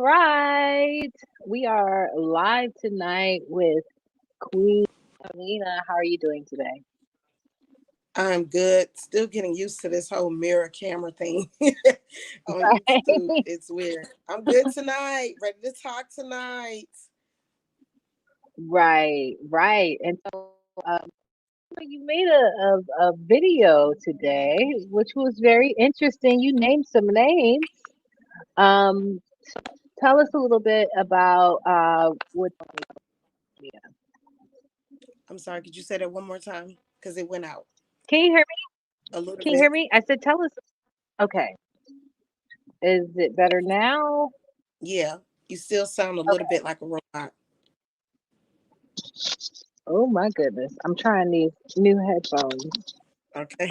right. We are live tonight with Queen Alina. How are you doing today? I'm good. Still getting used to this whole mirror camera thing on YouTube. Right. It's weird. I'm good tonight. Ready to talk tonight. Right. And so you made a video today, which was very interesting. You named some names. Um, Tell us a little bit about what. I'm sorry. Could you say that one more time? Because it went out Can you hear me? a little Can you hear bit. me? I said, tell us. Okay. Is it better now? Yeah. You still sound a little bit like a robot. Oh my goodness. I'm trying these new headphones. Okay.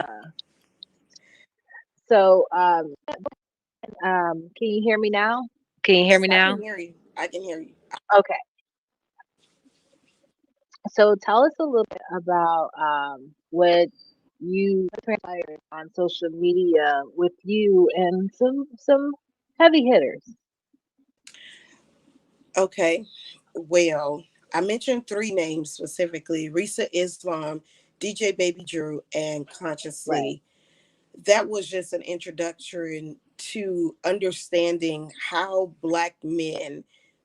Uh, can you hear me now? Can you hear Yes, me I can now? hear you. I can hear you. Okay. So tell us a little bit about what you transpired on social media with you and some heavy hitters. Okay. Well, I mentioned three names specifically: Risa Islam, DJ Baby Drew, and Right. Consciously. That was just an introduction to understanding how Black men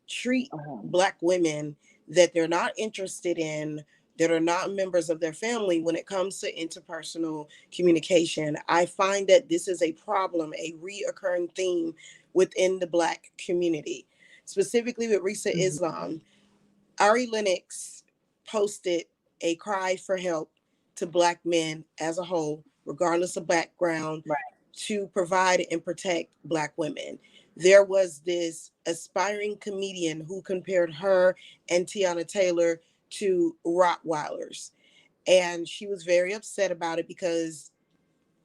treat Uh-huh. Black women that they're not interested in, that are not members of their family when it comes to interpersonal communication. I find that this is a problem, a reoccurring theme within the Black community. Specifically with Risa Hmm. Islam, Ari Lennox posted a cry for help to Black men as a whole, regardless of background, Right. to provide and protect Black women. There was this aspiring comedian who compared her and Tiana Taylor to Rottweilers. And she was very upset about it because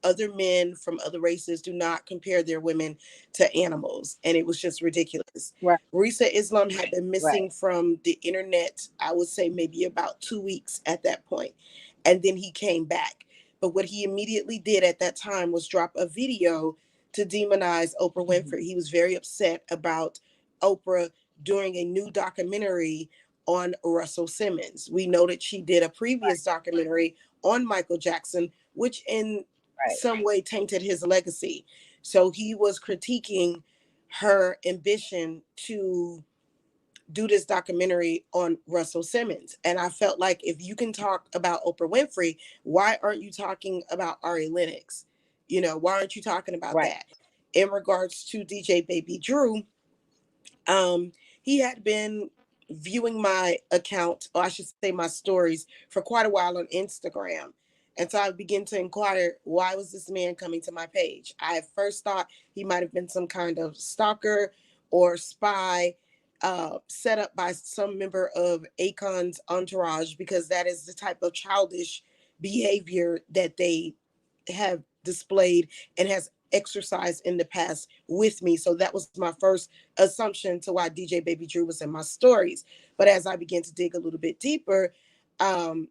other men from other races do not compare their women to animals. And it was just ridiculous. Right. Risa Islam had been Right. missing from the internet, I would say maybe about 2 weeks at that point. And then he came back. But what he immediately did at that time was drop a video to demonize Oprah Hmm. Winfrey. He was very upset about Oprah doing a new documentary on Russell Simmons. We know that she did a previous documentary on Michael Jackson, which in Right. some way tainted his legacy. So he was critiquing her ambition to do this documentary on Russell Simmons. And I felt like if you can talk about Oprah Winfrey, why aren't you talking about Ari Lennox? You know, why aren't you talking about Right. that? In regards to DJ Baby Drew, um, he had been viewing my account, or I should say my stories, for quite a while on Instagram. And so I began to inquire, why was this man coming to my page? I at first thought he might have been some kind of stalker or spy set up by some member of Akon's entourage, because that is the type of childish behavior that they have displayed and has exercised in the past with me. So that was my first assumption to why DJ Baby Drew was in my stories. But as I began to dig a little bit deeper, um,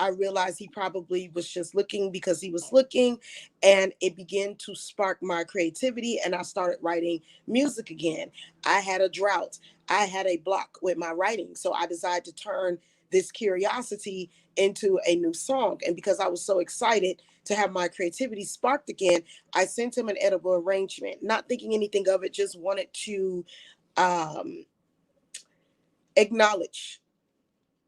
I realized he probably was just looking because he was looking, and it began to spark my creativity. And I started writing music again. I had a drought, I had a block with my writing. So I decided to turn this curiosity into a new song. And because I was so excited to have my creativity sparked again, I sent him an edible arrangement, not thinking anything of it, just wanted to um, acknowledge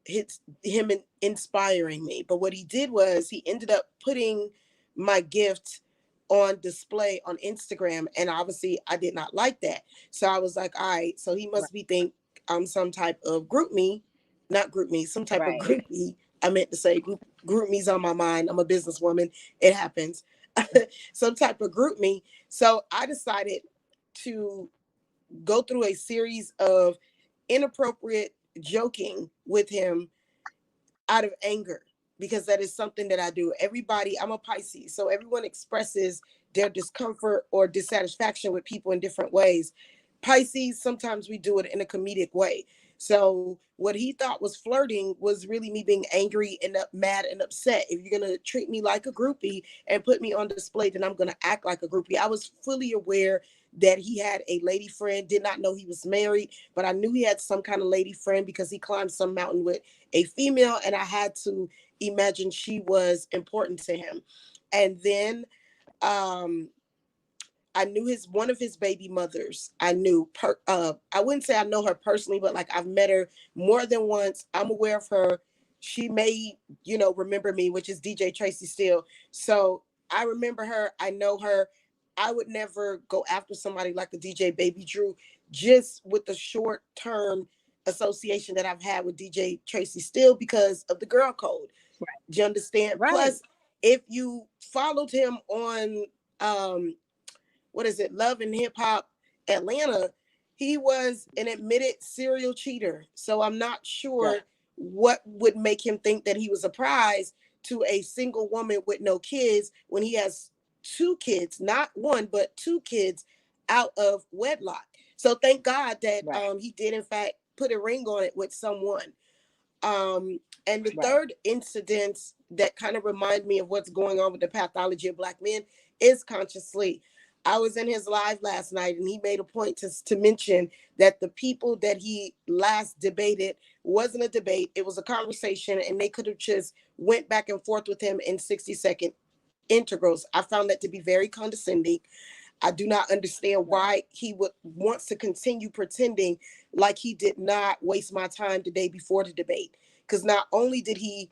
him inspiring me. But what he did was he ended up putting my gift on display on Instagram, and obviously I did not like that. So I was like, all right, so he Right. must be think I'm some type of group me, not group me, some type of Right. groupie. I meant to say group me's on my mind. I'm a businesswoman. It happens. Some type of group me. So I decided to go through a series of inappropriate joking with him out of anger, because that is something that I do. Everybody, I'm a Pisces, so everyone expresses their discomfort or dissatisfaction with people in different ways. Pisces, sometimes we do it in a comedic way. So what he thought was flirting was really me being angry and mad and upset. If you're gonna treat me like a groupie and put me on display, then I'm gonna act like a groupie. I was fully aware that he had a lady friend. Did not know he was married, but I knew he had some kind of lady friend because he climbed some mountain with a female, and I had to imagine she was important to him. And then um I knew his one of his baby mothers. I wouldn't say I know her personally, but like I've met her more than once. I'm aware of her. She may, remember me, which is DJ Tracy Steele. So I remember her. I know her. I would never go after somebody like a DJ Baby Drew just with the short term association that I've had with DJ Tracy Steele because of the girl code. Do you understand? Right. Plus, if you followed him on what is it, Love and Hip Hop Atlanta, he was an admitted serial cheater. So I'm not Right. sure what would make him think that he was a prize to a single woman with no kids when he has two kids, not one, but two kids out of wedlock. So thank God that Right. he did in fact put a ring on it with someone. And the Right. third incident that kind of remind me of what's going on with the pathology of Black men is consciously. I was in his live last night and he made a point to mention that the people that he last debated wasn't a debate. It was a conversation and they could have just went back and forth with him in 60-second integrals. I found that to be very condescending. I do not understand Right. why he would wants to continue pretending like he did not waste my time the day before the debate. Because not only did he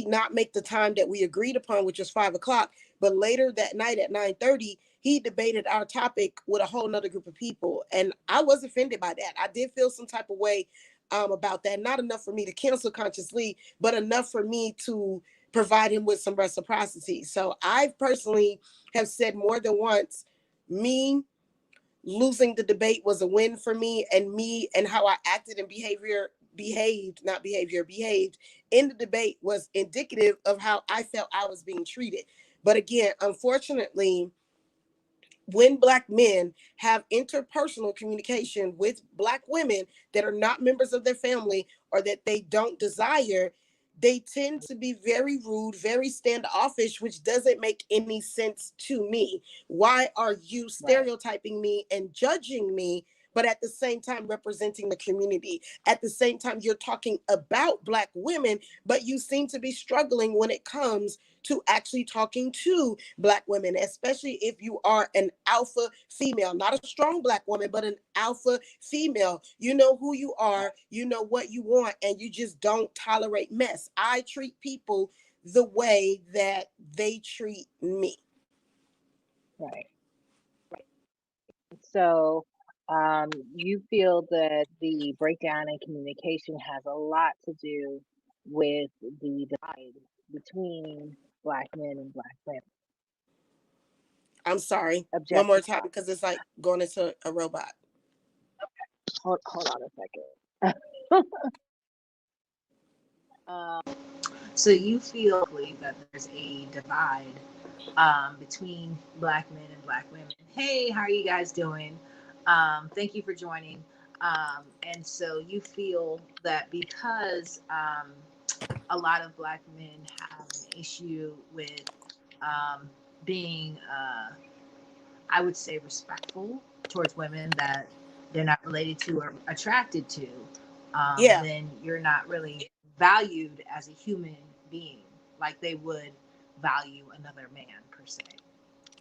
not make the time that we agreed upon, which was 5 o'clock, but later that night at 9:30, he debated our topic with a whole nother group of people. And I was offended by that. I did feel some type of way about that. Not enough for me to cancel consciously, but enough for me to provide him with some reciprocity. So I personally have said more than once, me losing the debate was a win for me, and me and how I acted and behaved in the debate was indicative of how I felt I was being treated. But again, unfortunately, when Black men have interpersonal communication with Black women that are not members of their family or that they don't desire, they tend to be very rude, very standoffish, which doesn't make any sense to me. Why are you Right. stereotyping me and judging me, but at the same time representing the community? At the same time, you're talking about Black women, but you seem to be struggling when it comes to actually talking to Black women, especially if you are an alpha female, not a strong Black woman, but an alpha female. You know who you are, you know what you want, and you just don't tolerate mess. I treat people the way that they treat me. Right. So, you feel that the breakdown in communication has a lot to do with the divide between Black men and Black women. I'm sorry. One more time Objectify. because it's like going into a robot. Hold on a second. So you feel that there's a divide between Black men and Black women. Hey, how are you guys doing? Thank you for joining. And so you feel that because a lot of Black men have an issue with um, being, I would say, respectful towards women that they're not related to or attracted to, Yeah. then you're not really valued as a human being like they would value another man per se.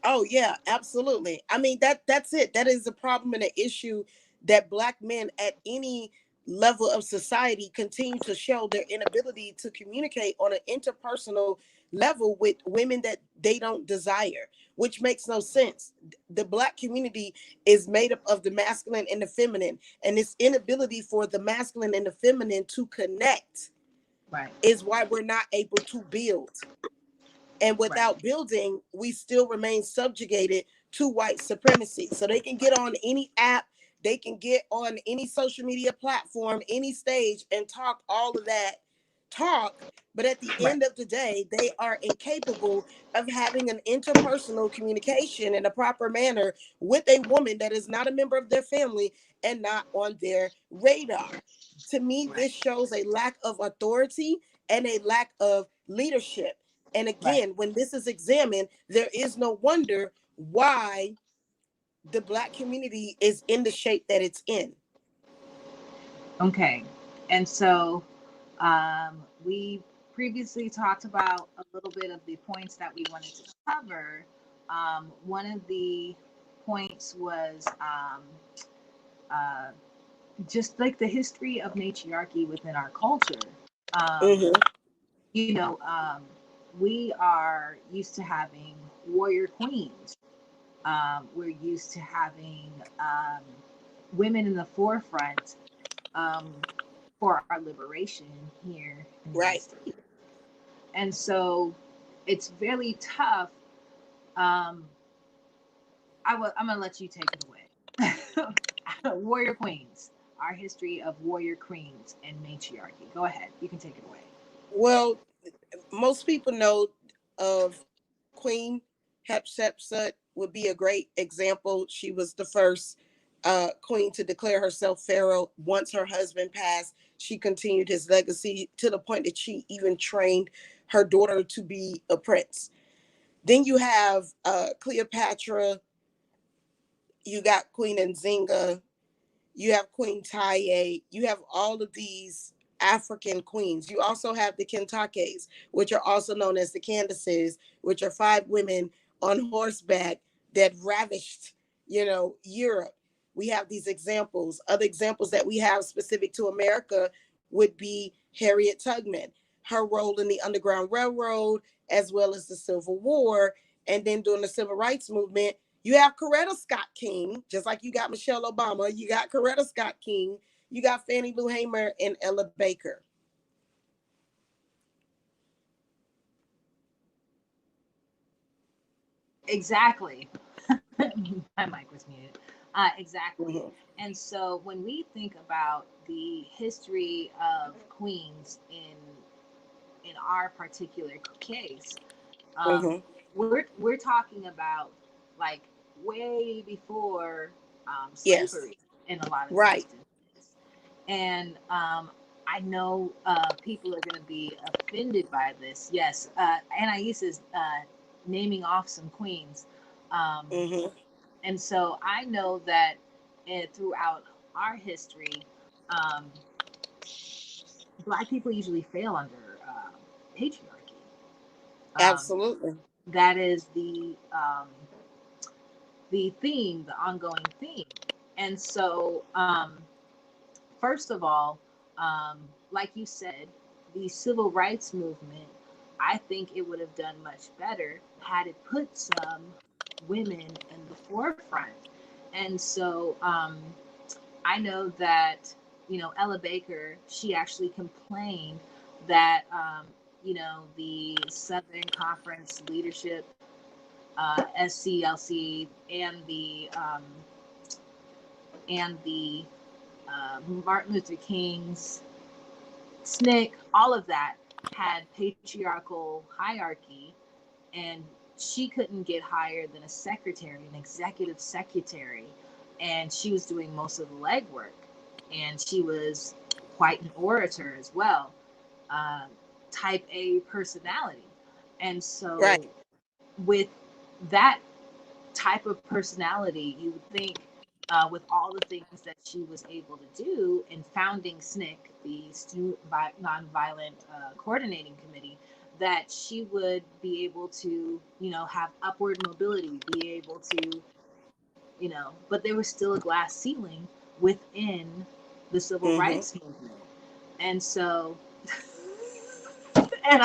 Oh yeah, absolutely. I mean that's it. That is a problem and an issue that Black men at any level of society continue to show their inability to communicate on an interpersonal level with women that they don't desire, which makes no sense. The Black community is made up of the masculine and the feminine, and this inability for the masculine and the feminine to connect Right. is why we're not able to build. And Right. without building, we still remain subjugated to white supremacy. So they can get on any app, they can get on any social media platform, any stage, and talk all of that talk. But at the Right. end of the day, they are incapable of having an interpersonal communication in a proper manner with a woman that is not a member of their family and not on their radar. To me, Right. this shows a lack of authority and a lack of leadership. And Right. again, when this is examined, there is no wonder why the Black community is in the shape that it's in. Okay. And so we previously talked about a little bit of the points that we wanted to cover. One of the points was uh, just like the history of matriarchy within our culture. Um, Mm-hmm. you know, we are used to having warrior queens. We're used to having women in the forefront um, for our liberation here in the United Right. States. And so it's really tough. Um, I'm going to let you take it away. Warrior Queens, our history of warrior queens and matriarchy. Go ahead. You can take it away. Well, most people know of Queen Hatshepsut would be a great example. She was the first queen to declare herself pharaoh. Once her husband passed, she continued his legacy to the point that she even trained her daughter to be a prince. Then you have Cleopatra, you got Queen Nzinga, you have Queen Taye, you have all of these African queens. You also have the Kentakes, which are also known as the Candaces, which are 5 women on horseback that ravished, Europe. We have these examples. Other examples that we have specific to America would be Harriet Tubman, her role in the Underground Railroad, as well as the Civil War. And then during the Civil Rights Movement, you have Coretta Scott King, just like you got Michelle Obama. You got Coretta Scott King. You got Fannie Lou Hamer and Ella Baker. Exactly. My mic was muted. Exactly. Mm-hmm. And so when we think about the history of queens in our particular case, um, Mm-hmm. we're talking about like way before Yes. slavery in a lot of Right. instances. And I know people are going to be offended by this. Yes, Anais is naming off some queens. Um, Mm-hmm. and so I know that throughout our history, um, Black people usually fail under patriarchy. Um, Absolutely. that is the theme, the ongoing theme. And so, first of all, like you said, the civil rights movement, I think it would have done much better had it put some women in the forefront. And so, I know that, Ella Baker, she actually complained that, the Southern Conference leadership, SCLC, and the Martin Luther King's SNCC, all of that had patriarchal hierarchy, and she couldn't get higher than a secretary, an executive secretary, and she was doing most of the legwork, and she was quite an orator as well, uh, type A personality, and so Right. with that type of personality, you would think, with all the things that she was able to do in founding SNCC, the Student Nonviolent Coordinating Committee, that she would be able to, have upward mobility, be able to, but there was still a glass ceiling within the civil Mm-hmm. rights movement. And so, and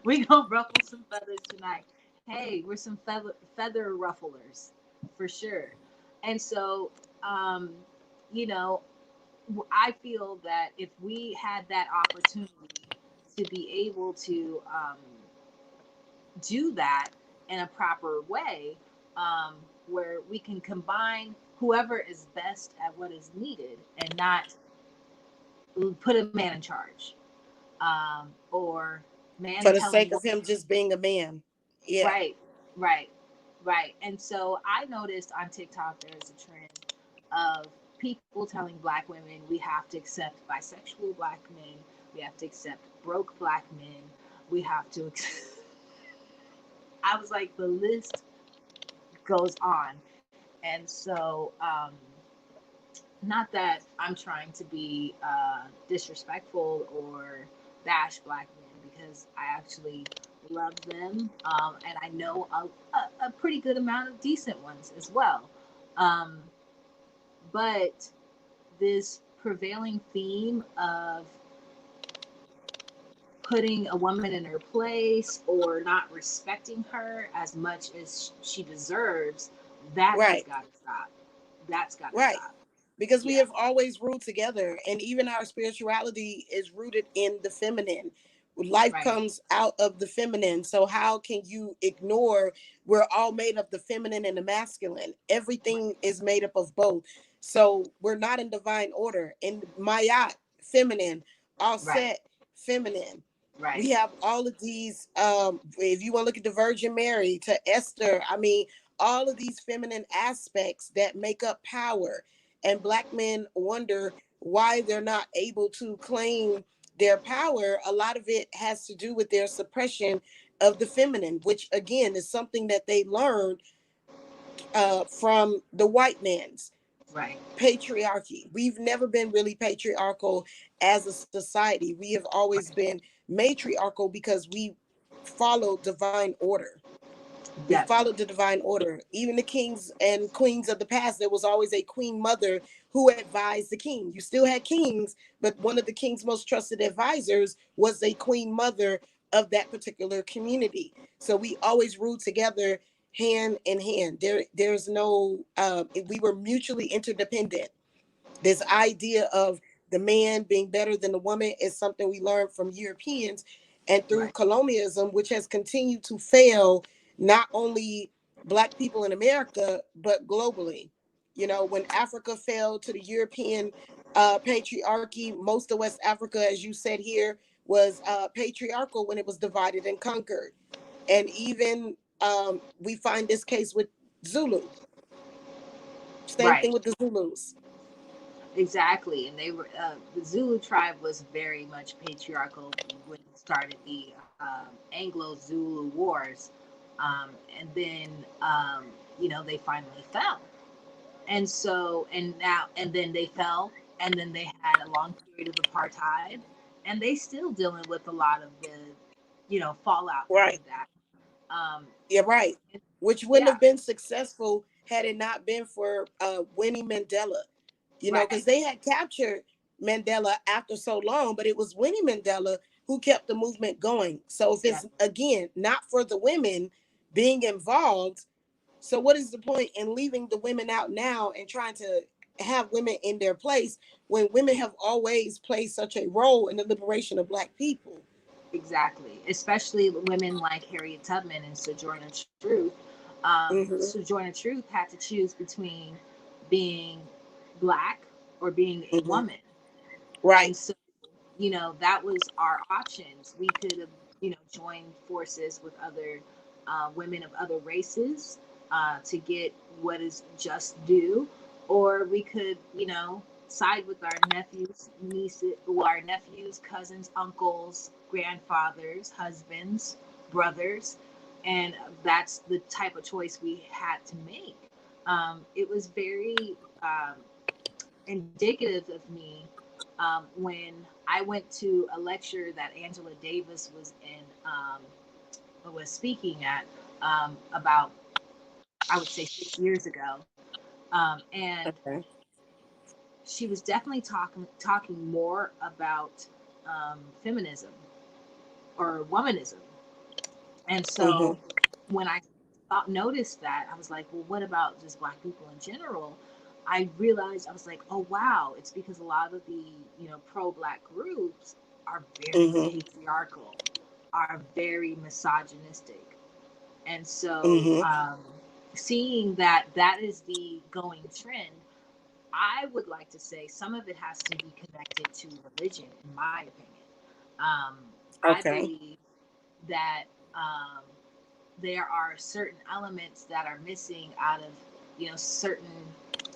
we gonna ruffle some feathers tonight. Hey, we're some feather rufflers for sure. And so, um, you know, I feel that if we had that opportunity to be able to do that in a proper way, where we can combine whoever is best at what is needed and not put a man in charge, or man For the telling sake of what. him just being a man. Yeah. Right, right, right. And so I noticed on TikTok there's a trend of people telling Black women we have to accept bisexual Black men, we have to accept broke Black men, we have to. I was like, the list goes on. And so, not that I'm trying to be disrespectful or bash black men, because I actually love them, and I know a pretty good amount of decent ones as well. Um, but this prevailing theme of putting a woman in her place or not respecting her as much as she deserves, that has Right. got to stop. That's got to Right. stop. Because we Yeah. have always ruled together, and even our spirituality is rooted in the feminine. Life Right. comes out of the feminine. So how can you ignore we're all made of the feminine and the masculine? Everything is made up of both. So we're not in divine order. In Mayat, feminine, all Right. set, feminine. Right. We have all of these, if you want to look at the Virgin Mary to Esther, I mean, all of these feminine aspects that make up power. And black men wonder why they're not able to claim their power. A lot of it has to do with their suppression of the feminine, which again is something that they learned from the white man's Right. patriarchy. We've never been really patriarchal as a society. We have always Right. been matriarchal because we follow divine order. We followed Definitely. the divine order. Even the kings and queens of the past, there was always a queen mother who advised the king. You still had kings, but one of the king's most trusted advisors was a queen mother of that particular community. So we always ruled together hand in hand. There's no, we were mutually interdependent. This idea of the man being better than the woman is something we learned from Europeans and through Right. colonialism, which has continued to fail not only Black people in America, but globally. You know, when Africa fell to the European patriarchy, most of West Africa, as you said here, was patriarchal when it was divided and conquered. And even we find this case with Zulu. Same thing Right. with the Zulus. Exactly. And they were the Zulu tribe was very much patriarchal when it started the Anglo-Zulu Wars, and then they finally fell. And so and then they fell, and then they had a long period of apartheid, and they still dealing with a lot of the fallout from Right. that. Um, Yeah, right. Which wouldn't yeah. have been successful had it not been for Winnie Mandela. You know, Right. because they had captured Mandela after so long, but it was Winnie Mandela who kept the movement going. So if Yeah. it's again not for the women being involved, so what is the point in leaving the women out now and trying to have women in their place when women have always played such a role in the liberation of Black people? Exactly. Especially women like Harriet Tubman and Sojourner Truth. Mm-hmm. Sojourner Truth had to choose between being black or being a Mm-hmm. woman. Right. And so, that was our options. We could have, joined forces with other women of other races to get what is just due, or we could, side with our nephews, nieces, or our nephews, cousins, uncles, grandfathers, husbands, brothers, and that's the type of choice we had to make. It was very indicative of me when I went to a lecture that Angela Davis was speaking at about, I would say, 6 years ago, and Okay. she was definitely talking more about feminism or womanism. And Mm-hmm. so when I noticed that, I was like, well, what about just black people in general? I realized, I was like, oh wow, it's because a lot of the pro-black groups are very Mm-hmm. patriarchal, are very misogynistic, and so Mm-hmm. seeing that that is the going trend, I would like to say some of it has to be connected to religion, in my opinion. I Okay. believe that um, there are certain elements that are missing out of certain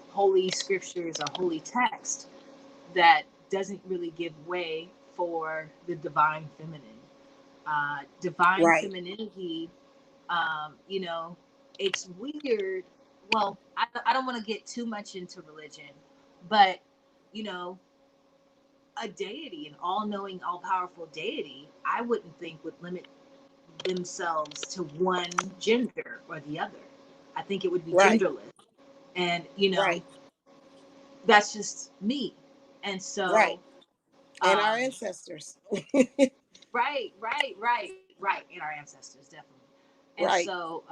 holy scriptures or holy text that doesn't really give way for the divine feminine. Divine Right. femininity, you know, it's weird well, I don't want to get too much into religion, but you know, a deity, an all-knowing, all-powerful deity, I wouldn't think would limit themselves to one gender or the other. I think it would be Right. genderless, and you know, Right. that's just me. And Right. so, And our um, ancestors. right, and our ancestors definitely. And Right. so,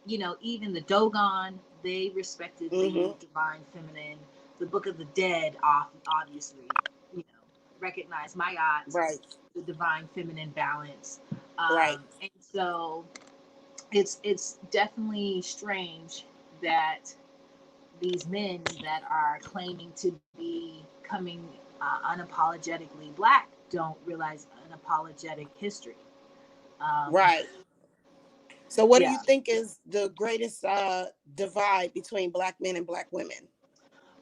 you know, even the Dogon, they respected the Mm-hmm. divine feminine. The Book of the Dead, obviously, you know, recognized Mayat, Right. the divine feminine balance. Right. And so, it's definitely strange that these men that are claiming to be coming unapologetically black don't realize unapologetic history. Um, Right. So what do you yeah. think is the greatest divide between black men and black women?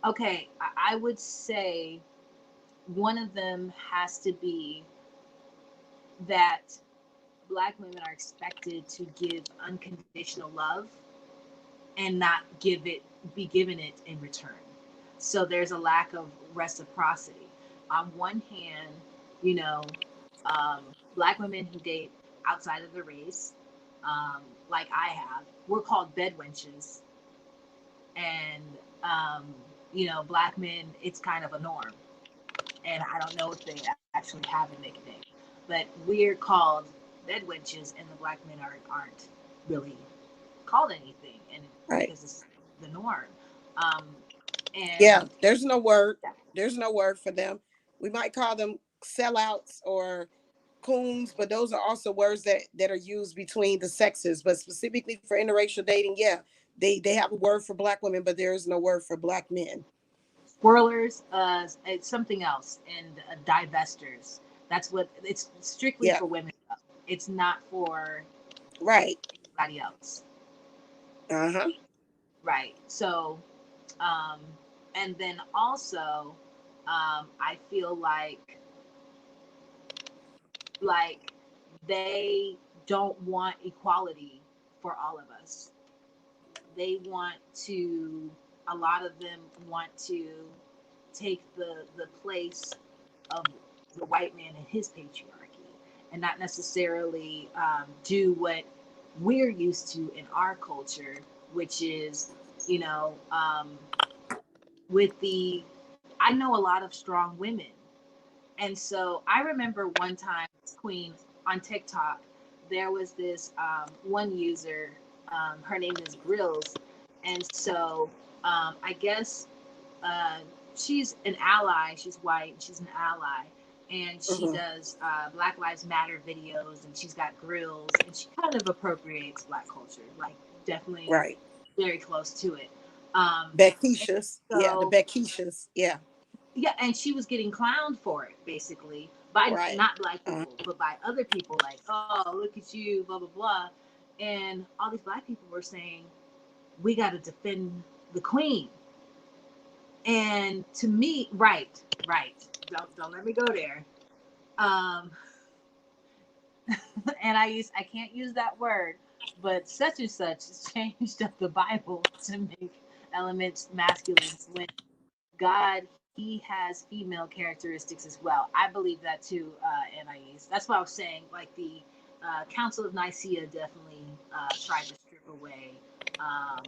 Okay. I would say one of them has to be that black women are expected to give unconditional love and not be given it in return. So there's a lack of reciprocity. On one hand, you know, black women who date outside of the race, like I have, we're called bed wenches, and um, you know, black men, it's kind of a norm. And I don't know if they actually have a nickname, but we're called bed wenches, and the black men aren't really called anything, and Right. because it's the norm. Um, Yeah. and There's no word. There's no word for them. We might call them sellouts or coons, but those are also words that are used between the sexes. But specifically for interracial dating, yeah, they have a word for black women, but there is no word for black men. swirlers, it's something else, and divestors. That's what it's strictly Yeah. for women. Though. It's not for Right. anybody else, Uh-huh. right? So, um, and then also, I feel like they don't want equality for all of us. They want to. A lot of them want to take the place of the white man and his patriarchy, and not necessarily do what we're used to in our culture, which is, you know, with the. I know a lot of strong women, and so I remember one time, Queen, on TikTok, there was this one user. Her name is Grills, and so I guess uh, she's an ally. She's white. She's an ally, and she Hmm. does Black Lives Matter videos, and she's got grills, and she kind of appropriates Black culture, like definitely Right. very close to it. Um, and Beckishas. Yeah, the so Beckishas. Yeah. yeah, and she was getting clowned for it basically by Right. not Black people, but by other people, like, oh, look at you, blah blah blah, and all these Black people were saying we got to defend the Queen. And to me, right. Don't let me go there. Um, and I can't use that word, but such and such has changed up the Bible to make elements masculine when God, He has female characteristics as well. I believe that too, Anais. That's why I was saying, like the Council of Nicaea definitely tried to strip away um,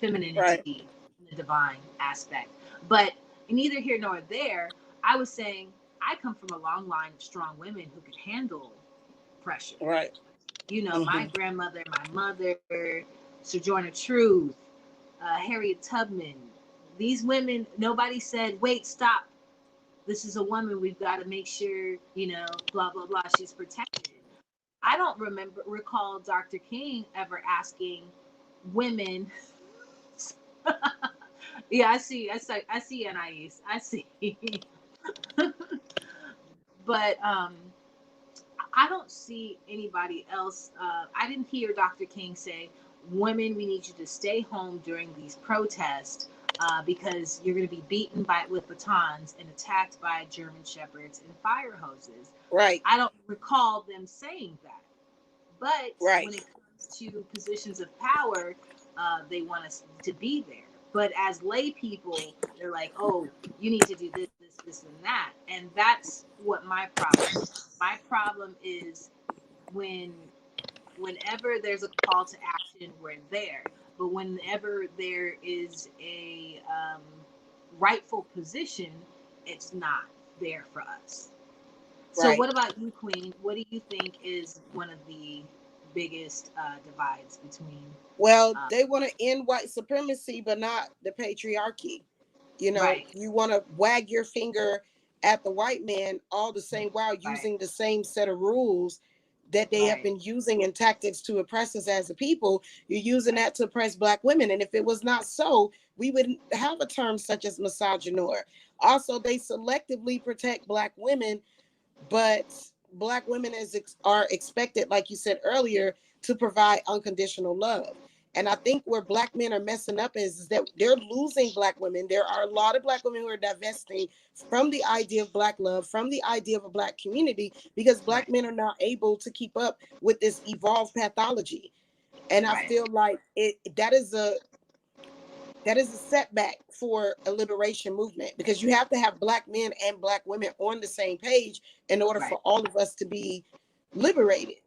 Right. femininity in the divine aspect. But neither here nor there, I was saying I come from a long line of strong women who could handle pressure. Right. You know, my Hmm. grandmother, my mother, Sojourner Truth, Harriet Tubman. These women, nobody said, wait, stop. This is a woman. We've got to make sure, you know, blah, blah, blah. She's protected. I don't recall Dr. King ever asking women. Yeah, I see Anais. I see. But I don't see anybody else. I didn't hear Dr. King say, "Women, we need you to stay home during these protests because you're going to be beaten by with batons and attacked by German shepherds and fire hoses." Right. I don't recall them saying that. But Right. when it comes to positions of power, they want us to be there. But as lay people, they're like, oh, you need to do this, this, and that. And that's what my problem is. My problem is when whenever there's a call to action, we're there. But whenever there is a rightful position, it's not there for us. So, Right. what about you, Queen? What do you think is one of the biggest divides between? Well, Uh, they want to end white supremacy, but not the patriarchy. You know, right, you want to wag your finger at the white man all the same while right, using the same set of rules that they have right, been using in tactics to oppress us as a people. You're using right, that to oppress black women. And if it was not so, we wouldn't have a term such as misogynoir. Also, they selectively protect black women, but black women are expected, like you said earlier, to provide unconditional love. And I think where black men are messing up is that they're losing black women. There are a lot of black women who are divesting from the idea of black love, from the idea of a black community, because black right, men are not able to keep up with this evolved pathology. And I right. feel like that is a setback for a liberation movement, because you have to have black men and black women on the same page in order Right, for all of us to be liberated.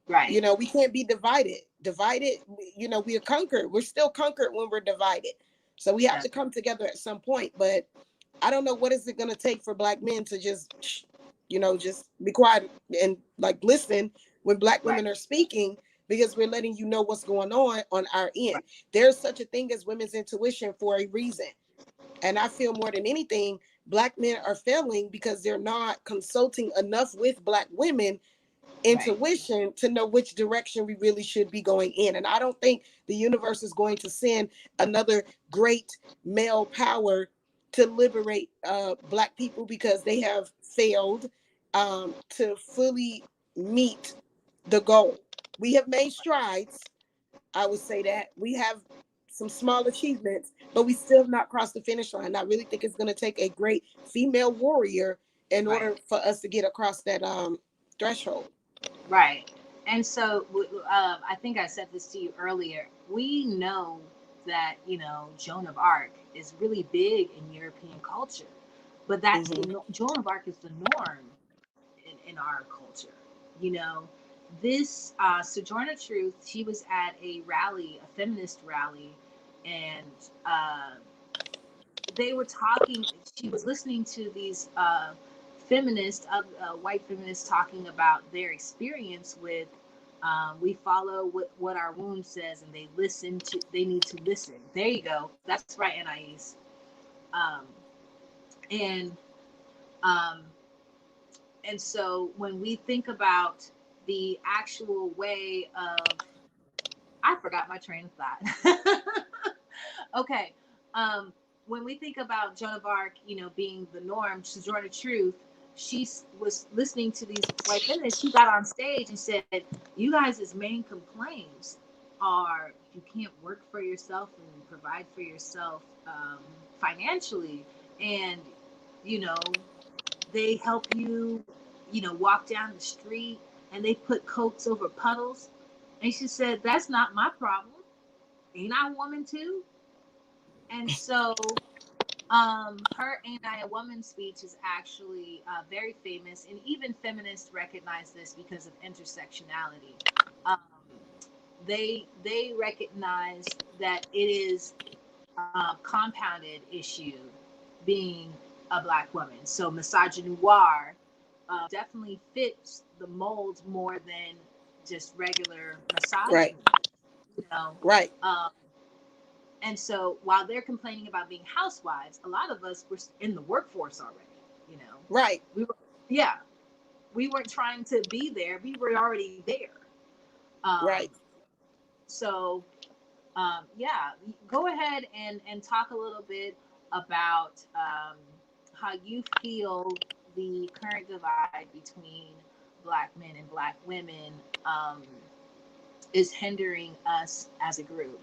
right. We can't be divided. We are conquered. We're still conquered when we're divided. So we have to Definitely. come together at some point. But I don't know what is it going to take for black men to just be quiet and like listen when black Right, women are speaking, because we're letting you know what's going on our right, end. There's such a thing as women's intuition for a reason. And I feel more than anything, black men are failing because they're not consulting enough with black women right, intuition to know which direction we really should be going in. And I don't think the universe is going to send another great male power to liberate black people, because they have failed to fully meet the goal. We have made strides. I would say that we have some small achievements, but we still have not crossed the finish line. I really think it's going to take a great female warrior in right, order for us to get across that threshold. right. And so, I think I said this to you earlier. We know that Joan of Arc is really big in European culture, but that's Hmm. Joan of Arc is the norm in our culture. You know, this Sojourner Truth, she was at a rally, a feminist rally, and uh, they were talking. She was listening to these feminists, white feminists, talking about their experience with. We follow what our womb says, and they listen to. They need to listen. There you go. That's right, Anais. Um, and um, and so when we think about the actual way of, I forgot my train of thought. Okay. Um, when we think about Joan of Arc, being the norm, Sojourner Truth, she was listening to these white feminists. She got on stage and said, "You guys' main complaints are you can't work for yourself and provide for yourself financially, and you know they help you, walk down the street, and they put coats over puddles." And she said, "That's not my problem. Ain't I a woman too?" And so, her "Ain't I a Woman" speech is actually very famous, and even feminists recognize this because of intersectionality. Um, they recognize that it is a compounded issue being a black woman. So misogynoir definitely fits the mold more than just regular Right, misogyny. You know, right, um, and so while they're complaining about being housewives, a lot of us were in the workforce already. You know, right, we were, yeah, we weren't trying to be there. We were already there. Um, right. so yeah, go ahead and talk a little bit about how you feel the current divide between black men and black women um, is hindering us as a group.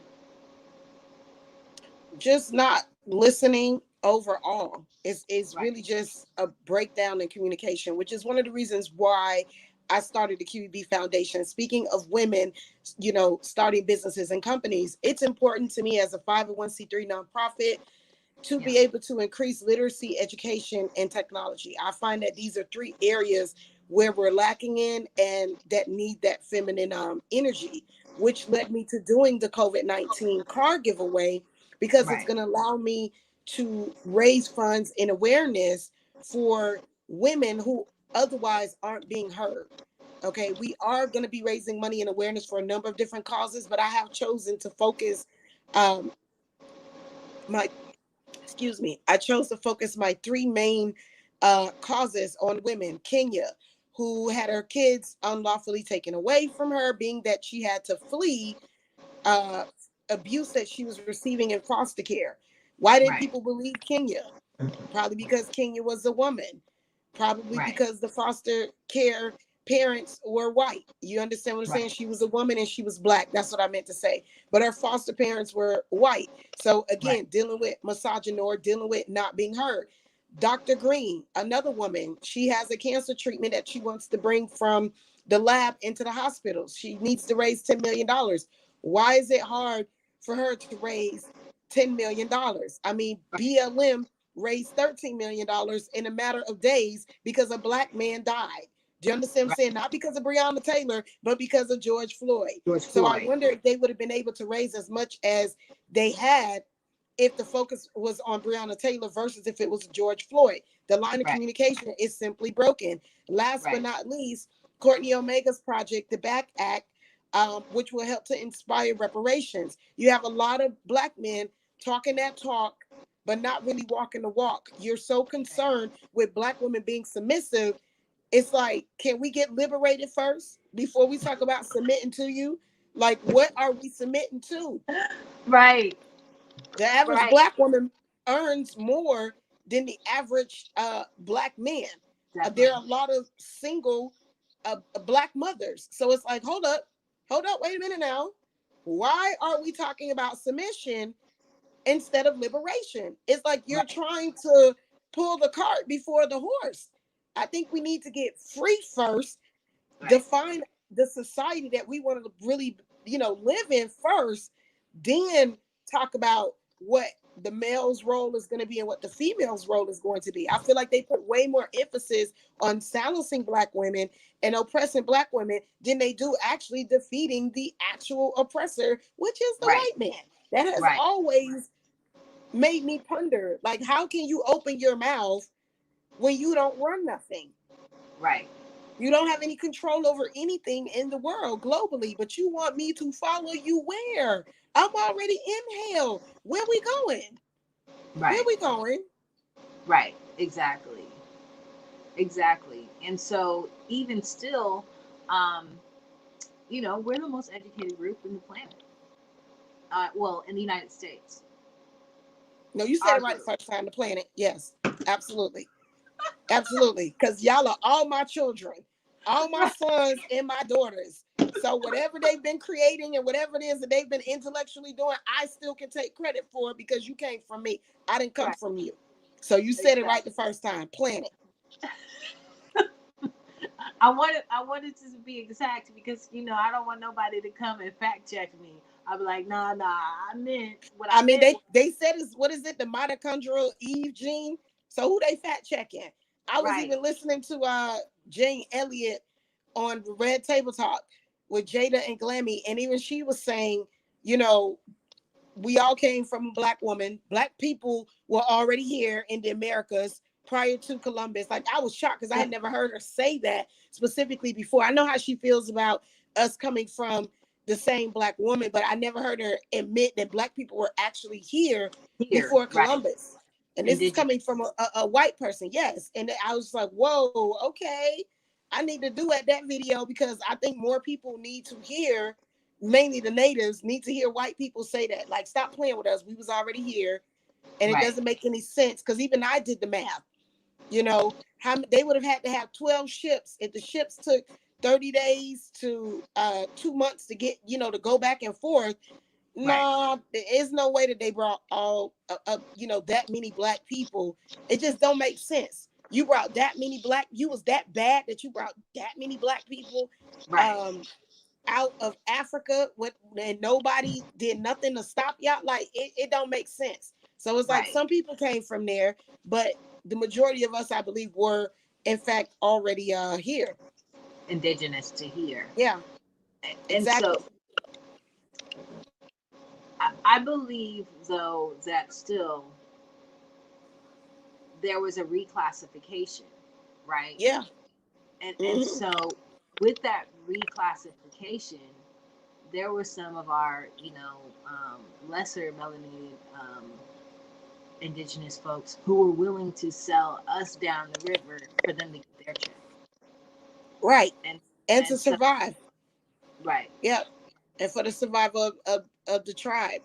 Just not listening overall is Right. really just a breakdown in communication, which is one of the reasons why I started the QEB Foundation. Speaking of women, you know, starting businesses and companies, it's important to me as a 501c3 nonprofit to Yeah. be able to increase literacy, education, and technology. I find that these are three areas where we're lacking in and that need that feminine energy, which led me to doing the COVID-19 car giveaway because it's Right. going to allow me to raise funds and awareness for women who otherwise aren't being heard. Okay, we are going to be raising money and awareness for a number of different causes, but I have chosen to focus um, my I chose to focus my three main causes on women. Kenya, who had her kids unlawfully taken away from her, being that she had to flee uh, abuse that she was receiving in foster care. Why didn't Right. people believe Kenya? Probably because Kenya was a woman. Probably Right. because the foster care parents were white. You understand what I'm saying? Right. She was a woman and she was black. That's what I meant to say. But her foster parents were white. So Right. again, dealing with misogyny, dealing with not being heard. Dr. Green, another woman, she has a cancer treatment that she wants to bring from the lab into the hospitals. She needs to raise $10 million. Why is it hard for her to raise $10 million? I mean, Right. BLM raised $13 million in a matter of days because a black man died. Do you understand what I'm Right. saying? Not because of Breonna Taylor, but because of George Floyd. George So I Floyd. wonder if they would have been able to raise as much as they had if the focus was on Breonna Taylor versus if it was George Floyd. The line of Right. communication is simply broken. Last but Right. not least, Courtney Omega's project, the Back Act, which will help to inspire reparations. You have a lot of black men talking that talk, but not really walking the walk. You're so Right. concerned with black women being submissive. It's like, can we get liberated first before we talk about submitting to you? Like, what are we submitting to? Right. The average Right. black woman earns more than the average black man. There Definitely. are a lot of single black mothers. So it's like, hold up, wait a minute now. Why are we talking about submission instead of liberation? It's like you're Right. trying to pull the cart before the horse. I think we need to get free first, Right. define the society that we want to really, live in first, then talk about what the male's role is going to be and what the female's role is going to be. I feel like they put way more emphasis on silencing black women and oppressing black women than they do actually defeating the actual oppressor, which is the Right. white man. That has Right. always made me ponder, like, how can you open your mouth when you don't run nothing? Right. You don't have any control over anything in the world globally, but you want me to follow you where? I'm already in hell. Where we going? Where Right. we going? Right. Exactly. Exactly. And so, even still, um, we're the most educated group in the planet. Well, in the United States, No, you said our it right the group. first time. The planet. Yes, absolutely. Absolutely. Because y'all are all my children, all my Right. sons and my daughters. So whatever they've been creating and whatever it is that they've been intellectually doing, I still can take credit for it because you came from me. I didn't come Right. from you. So you said it right the Exactly. first time. Planet. I wanted to be exact because I don't want nobody to come and fact check me. I'll be like, nah, I meant what I I mean, meant. they said is what is it, the mitochondrial Eve gene? So who they fact checking? I was Right. even listening to Jane Elliott on Red Table Talk with Jada and Glammy, and even she was saying, you know, we all came from a black woman. Black people were already here in the Americas prior to Columbus. Like, I was shocked because I had never heard her say that specifically before. I know how she feels about us coming from the same black woman, but I never heard her admit that black people were actually here Here. before Right. Columbus. And this is coming Indigenous. from a white person, yes. And I was like, whoa, okay. I need to do at that video because I think more people need to hear, mainly the natives need to hear white people say that. Like, stop playing with us. We was already here, and it Right. doesn't make any sense because even I did the math. How they would have had to have 12 ships if the ships took 30 days to 2 months to get, to go back and forth. Right. No, there is no way that they brought all that many black people. It just don't make sense. You brought that many you was that bad that you brought that many black people Right. um out of Africa and nobody did nothing to stop y'all. Like it don't make sense. So it's like Right. some people came from there, but the majority of us, I believe, were in fact already here. Indigenous to here. Yeah, And so exactly. I believe though that still there was a reclassification, right? Yeah. And Hmm. so with that reclassification, there were some of our, lesser melanated indigenous folks who were willing to sell us down the river for them to get their check. Right. And And to and so survive. right, Yep. And for the survival of the tribe.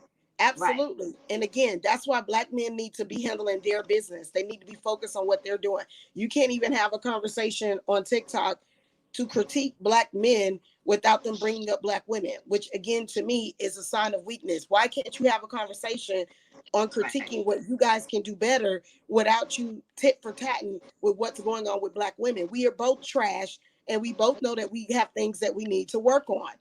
right, Absolutely. And again, that's why black men need to be handling their business. They need to be focused on what they're doing. You can't even have a conversation on TikTok to critique black men without them bringing up black women, which again, to me, is a sign of weakness. Why can't you have a conversation on right, critiquing what you guys can do better without you tit for tatting with what's going on with black women? We are both trash, and we both know that we have things that we need to work on.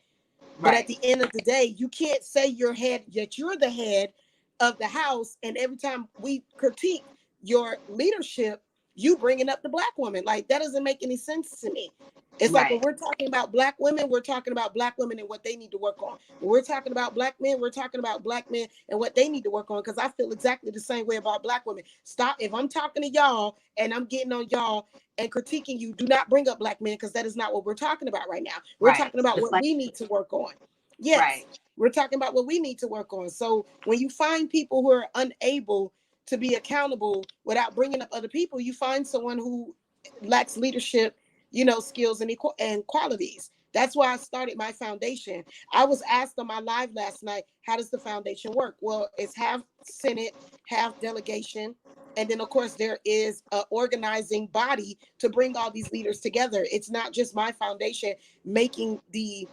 But at right, the end of the day, you can't say that you're the head of the house, and every time we critique your leadership, you bringing up the black woman. Like that doesn't make any sense to me. It's like when right, we're talking about black women, we're talking about black women and what they need to work on. When we're talking about black men, we're talking about black men and what they need to work on. Because I feel exactly the same way about black women. Stop. If I'm talking to y'all and I'm getting on y'all and critiquing you, do not bring up black men because that is not what we're talking about right now. We're right. talking about what Deflect. we need to work on. Yes, Right, we're talking about what we need to work on. So when you find people who are unable to be accountable without bringing up other people, you find someone who lacks leadership, skills and qualities. That's why I started my foundation. I was asked on my live last night, how does the foundation work? Well, it's half Senate, half delegation. And then, of course, there is an organizing body to bring all these leaders together. It's not just my foundation making the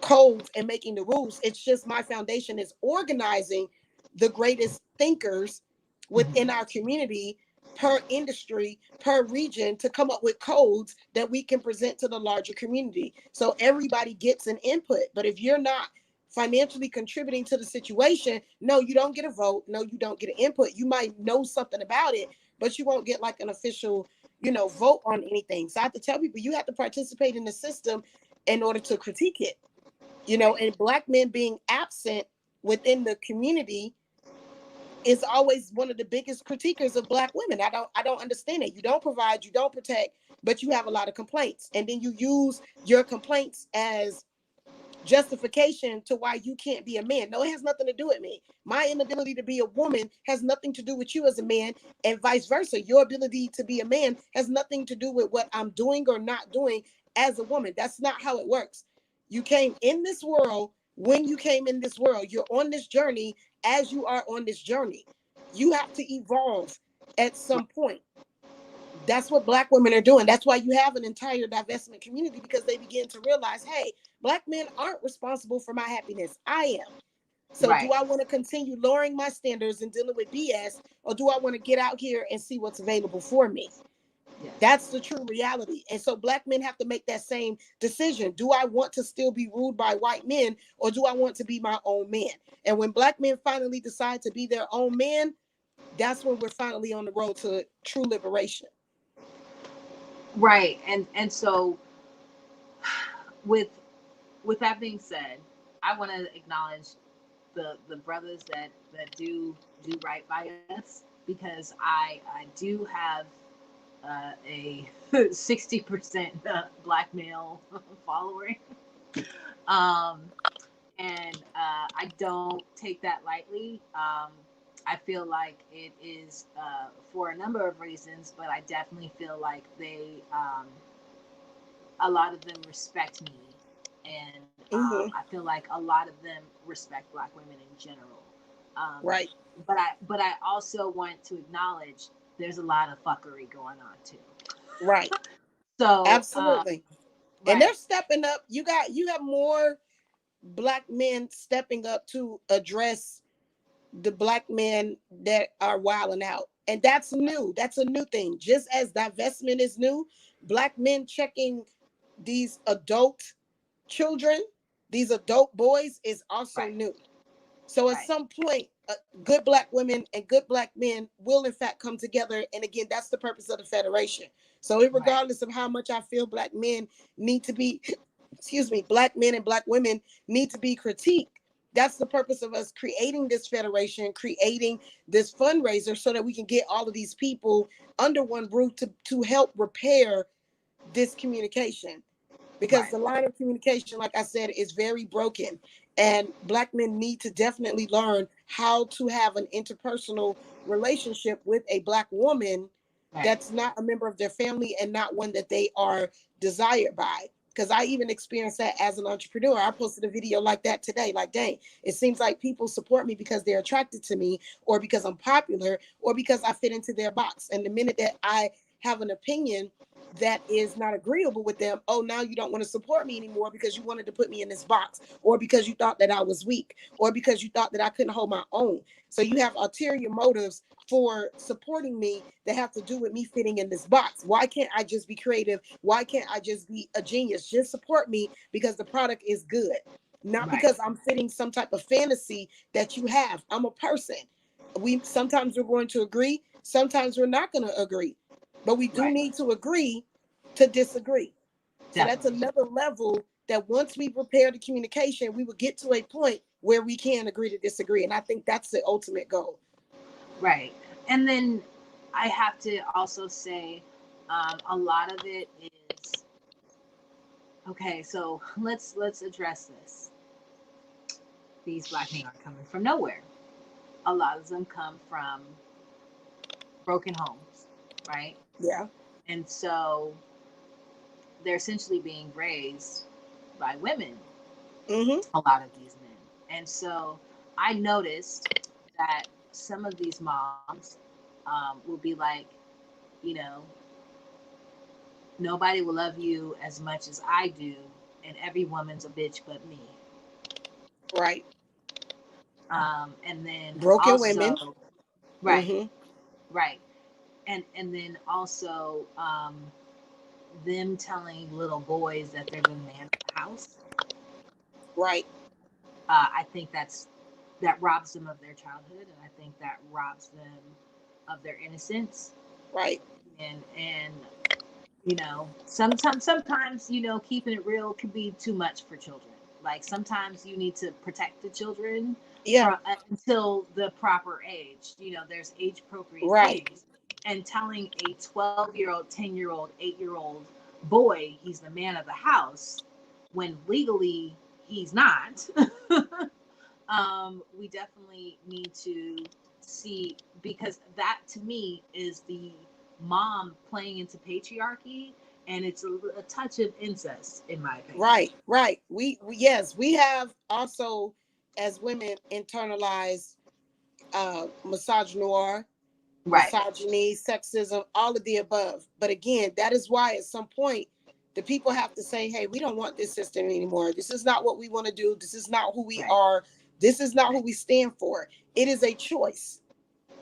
codes and making the rules. It's just my foundation is organizing the greatest thinkers within mm-hmm. our community per industry, per region to come up with codes that we can present to the larger community. So everybody gets an input. But if you're not financially contributing to the situation, no, you don't get a vote. No, you don't get an input. You might know something about it, but you won't get like an official, vote on anything. So I have to tell people you have to participate in the system in order to critique it. Right, And black men being absent within the community is always one of the biggest critiquers of black women. I don't understand it. You don't provide, you don't protect, but you have a lot of complaints. And then you use your complaints as justification to why you can't be a man. No, it has nothing to do with me. My inability to be a woman has nothing to do with you as a man, and vice versa. Your ability to be a man has nothing to do with what I'm doing or not doing as a woman. That's not how it works. You came in this world when you came in this world. You're on this journey as you are on this journey. You have to evolve at some point. That's what black women are doing. That's why you have an entire divestment community, because they begin to realize, hey, black men aren't responsible for my happiness. I am. So do right. I want to continue lowering my standards and dealing with BS, or do I want to get out here and see what's available for me? Yes. That's the true reality. And so black men have to make that same decision. Do I want to still be ruled by white men, or do I want to be my own man? And when black men finally decide to be their own man, that's when we're finally on the road to true liberation. Right. And so with with that being said, I want to acknowledge the brothers that do right by us, because I do have a 60% black male following, um, and I don't take that lightly. I feel like it is for a number of reasons, but I definitely feel like a lot of them respect me, and Hmm. I feel like a lot of them respect black women in general. Um, Right. but I also want to acknowledge there's a lot of fuckery going on too. Right. So Absolutely. And they're right, stepping up. You have more black men stepping up to address the black men that are wilding out. And that's new. That's a new thing. Just as divestment is new, Black men checking these adult children, these adult boys, is also Right. new. So at Right. some point, good Black women and good Black men will in fact come together. And again, that's the purpose of the Federation. So Right. regardless of how much I feel Black men need to be, excuse me, Black men and Black women need to be critiqued. That's the purpose of us creating this federation, creating this fundraiser so that we can get all of these people under one roof to help repair this communication, because Right. the line of communication, like I said, is very broken. And Black men need to definitely learn how to have an interpersonal relationship with a Black woman Right. that's not a member of their family and not one that they are desired by. Because I even experienced that as an entrepreneur. I posted a video like that today. Like, dang, it seems like people support me because they're attracted to me, or because I'm popular, or because I fit into their box. And the minute that I have an opinion that is not agreeable with them, oh, now you don't want to support me anymore because you wanted to put me in this box, or because you thought that I was weak, or because you thought that I couldn't hold my own. So you have ulterior motives for supporting me that have to do with me fitting in this box. Why can't I just be creative? Why can't I just be a genius? Just support me because the product is good, not Right. because I'm fitting some type of fantasy that you have. I'm a person. We sometimes we're going to agree, sometimes we're not going to agree, but we do Right. need to agree to disagree. So that's Definitely. another level that once we prepare the communication, we will get to a point where we can agree to disagree. And I think that's the ultimate goal. Right. And then I have to also say, a lot of it is okay. So let's address this. These Black men aren't coming from nowhere. A lot of them come from broken homes, right? Yeah. And so they're essentially being raised by women, Mm-hmm. a lot of these men. And so I noticed that some of these moms will be like, you know, nobody will love you as much as I do, and every woman's a bitch but me. Right. And then Broken women. also, right, Mm-hmm. right, and then also them telling little boys that they're the man of the house. Right. I think that robs them of their childhood, and I think that robs them of their innocence. Right. And sometimes keeping it real can be too much for children. Like sometimes you need to protect the children Yeah. from until the proper age. There's age appropriate Right. things, and telling a 12-year-old, 10-year-old, 8-year-old boy he's the man of the house when legally he's not. We definitely need to see, because that to me is the mom playing into patriarchy, and it's a touch of incest in my opinion. Right. Right. We yes, we have also as women internalized misogynoir, Right. misogyny, sexism, all of the above. But again, that is why at some point the people have to say, hey, we don't want this system anymore. This is not what we want to do. This is not who we Right. are. This is not who Right. we stand for. It is a choice.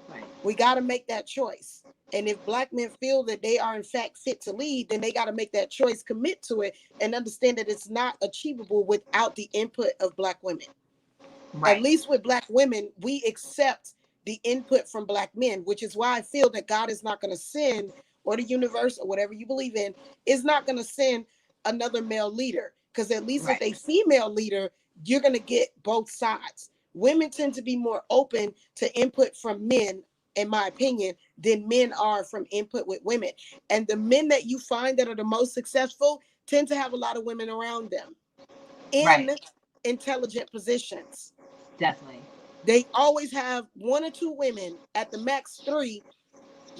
Right. We got to make that choice. And if Black men feel that they are in fact fit to lead, then they got to make that choice, commit to it, and understand that it's not achievable without the input of Black women. At Right. least with Black women, we accept the input from Black men, which is why I feel that God is not going to send, or the universe, or whatever you believe in, is not going to send another male leader. Because at least with Right. a female leader, you're going to get both sides. Women tend to be more open to input from men, in my opinion, than men are from input with women. And the men that you find that are the most successful tend to have a lot of women around them in Right. intelligent positions. Definitely. They always have one or two women, at the max three,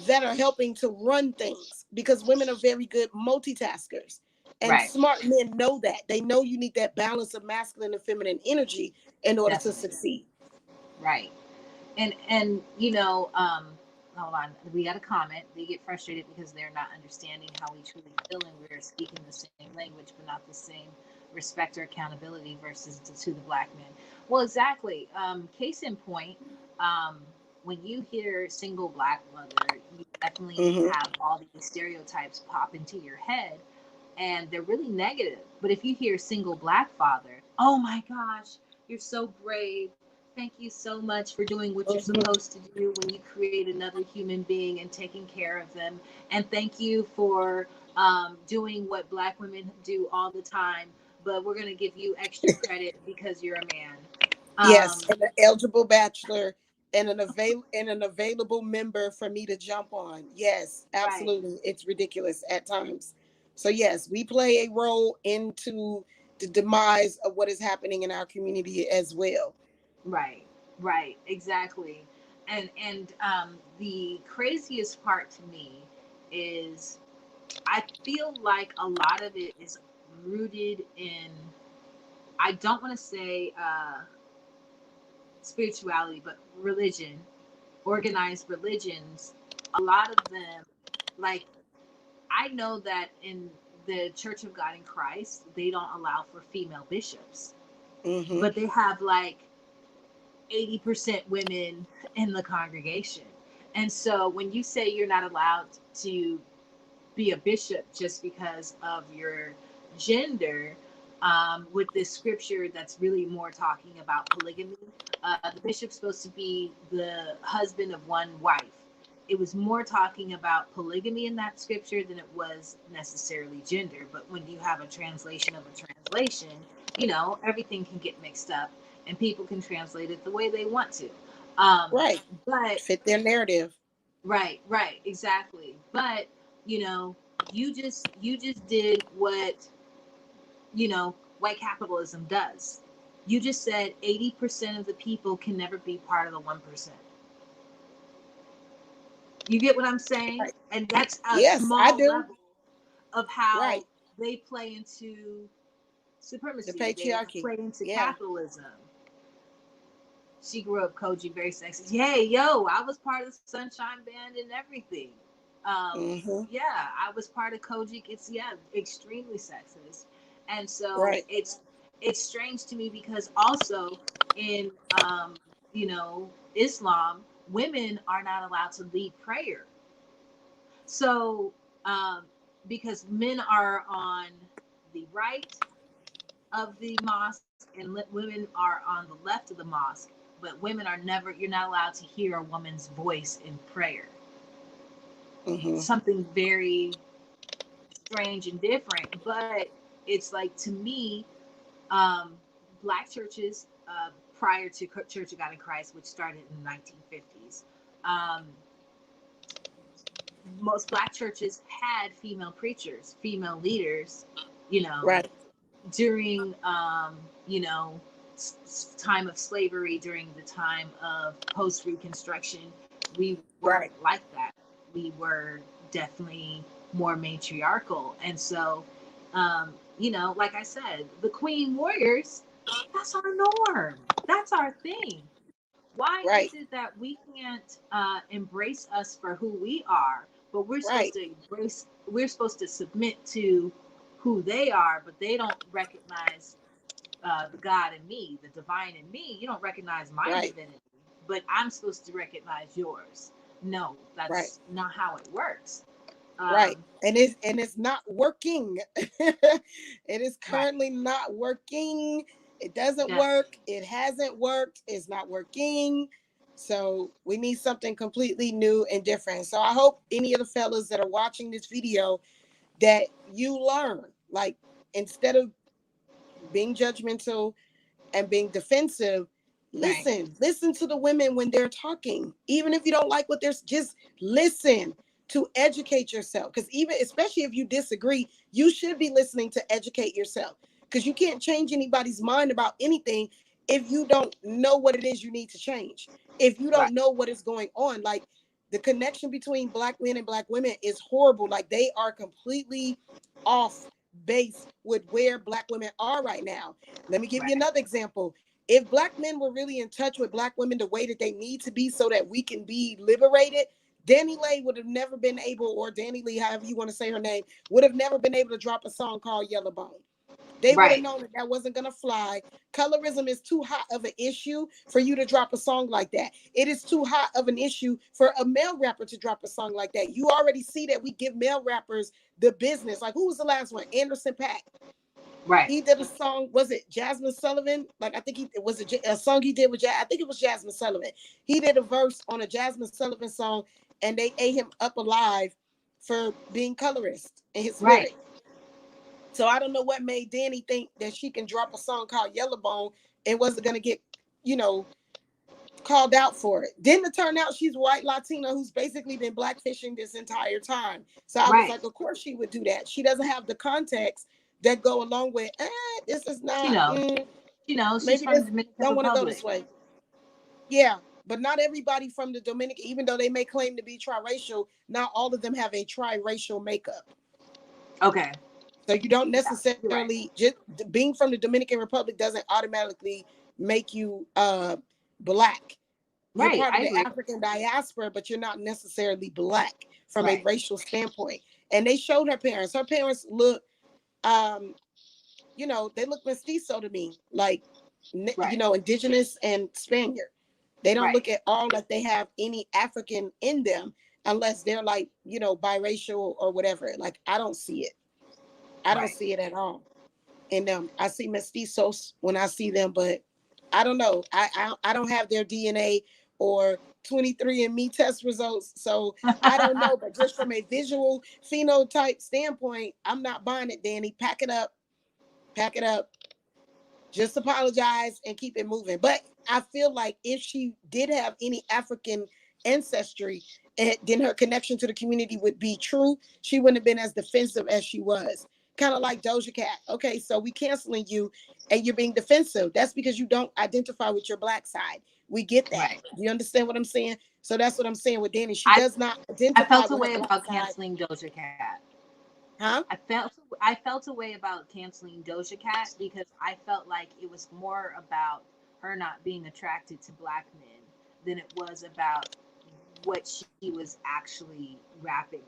that are helping to run things, because women are very good multitaskers. And Right. smart men know that. They know you need that balance of masculine and feminine energy in order to Definitely. succeed. Right. And hold on, we got a comment. They get frustrated because they're not understanding how we truly feel, and we're speaking the same language but not the same respect or accountability versus to the Black men. Well, exactly. Case in point, um when you hear single black mother, you definitely Mm-hmm. have all these stereotypes pop into your head, and they're really negative. But if you hear single black father, oh my gosh, you're so brave. Thank you so much for doing what you're Mm-hmm. supposed to do when you create another human being and taking care of them. And thank you for doing what black women do all the time, but we're going to give you extra credit because you're a man. Yes, Um, and an eligible bachelor and an available member for me to jump on. Yes, right, absolutely. It's ridiculous at times. So yes, we play a role into the demise of what is happening in our community as well. right, right, exactly. And the craziest part to me is I feel like a lot of it is rooted in, I don't want to say spirituality, but religion, organized religions. A lot of them, like, I know that in the Church of God in Christ, they don't allow for female bishops, Mm-hmm. but they have like 80% women in the congregation. And so when you say you're not allowed to be a bishop just because of your gender, with this scripture that's really more talking about polygamy, the bishop's supposed to be the husband of one wife. It was more talking about polygamy in that scripture than it was necessarily gender. But when you have a translation of a translation, everything can get mixed up and people can translate it the way they want to. Um, Right. but Fit their narrative. Right, right, exactly. But you know, you just did what white capitalism does. You just said 80% of the people can never be part of the 1%. You get what I'm saying? Right. And that's a Yes, I small do. level of how Right. they play into The supremacy. They patriarchy. play into Yeah. capitalism. She grew up Koji, very sexist. Yay, yo, I was part of the Sunshine Band and everything. Mm-hmm. Yeah, I was part of Koji. It's, yeah, extremely sexist, and so Right. it's strange to me because also in Islam, women are not allowed to lead prayer. So um, because men are on the right of the mosque and women are on the left of the mosque, but women are never, you're not allowed to hear a woman's voice in prayer. Mm-hmm. Something very strange and different, but it's like, to me, um, black churches, prior to Church of God in Christ, which started in the 1950s, um, most black churches had female preachers, female leaders, you know, Right. during time of slavery, during the time of post Reconstruction. We weren't Right. like that. We were definitely more matriarchal, and so like I said, the Queen Warriors, that's our norm, that's our thing. Why Right. is it that we can't embrace us for who we are, but Right. we're supposed to submit to who they are, but they don't recognize the God in me, the divine in me. You don't recognize my Right. divinity, but I'm supposed to recognize yours. No, Right. that's not how it works. Right. Um, And it's not working. It is right. currently not working. It doesn't Yes. work. It hasn't worked. It's not working. So we need something completely new and different. So I hope any of the fellas that are watching this video that you learn, like, instead of being judgmental and being defensive, Right. listen to the women when they're talking. Even if you don't like what they're, just listen to educate yourself. Because even, especially if you disagree, you should be listening to educate yourself, because you can't change anybody's mind about anything if you don't know what it is you need to change, if you Right. don't know what is going on. Like, the connection between black men and black women is horrible. Like, they are completely off base with where black women are right now. Let me give you Right. another example. If black men were really in touch with black women the way that they need to be so that we can be liberated, Danny Lay would have never been able, or Danny Lee, however you want to say her name, would have never been able to drop a song called Yellow Bone. They would have Right. known that that wasn't going to fly. Colorism is too hot of an issue for you to drop a song like that. It is too hot of an issue for a male rapper to drop a song like that. You already see that we give male rappers the business. Like, who was the last one? Anderson .Paak. Right. He did a song. Was it Jasmine Sullivan? Like, I think it was a song he did with. I think it was Jasmine Sullivan. He did a verse on a Jasmine Sullivan song, and they ate him up alive for being colorist in his Right. lyric. So I don't know what made Danny think that she can drop a song called Yellowbone and wasn't gonna get, you know, called out for it. Didn't it turn out she's white Latina who's basically been blackfishing this entire time? So I was Right. like, of course she would do that. She doesn't have the context that go along with, this is She not, knows. She knows. She's maybe from the this Dominican don't want to go Republic. this way. Yeah, but not everybody from the Dominican, even though they may claim to be triracial, not all of them have a triracial makeup. Okay. So you don't Yeah, you're right. necessarily, just being from the Dominican Republic doesn't automatically make you black. You're Right. part I of the agree. African diaspora, but you're not necessarily black from a Right. racial standpoint. And they showed her parents. Her parents look, um, they look mestizo to me, like, Right. indigenous and Spaniard. They don't Right. look at all like they have any African in them unless they're like, biracial or whatever. Like, I don't see it. I don't Right. see it at all. And I see mestizos when I see them, but I don't know. I don't have their DNA or 23andMe test results, so I don't know. But just from a visual phenotype standpoint, I'm not buying it, Danny. Pack it up. Pack it up. Just apologize and keep it moving. But I feel like if she did have any African ancestry, then her connection to the community would be true. She wouldn't have been as defensive as she was. Kind of like Doja Cat. Okay, so we canceling you and you're being defensive. That's because you don't identify with your black side. We get that. Right. Do you understand what I'm saying? So that's what I'm saying with Danny. She I does not I identify felt a with her way black about side. canceling Doja Cat. Huh? I felt a way about canceling Doja Cat because I felt like it was more about her not being attracted to black men than it was about what she was actually rapping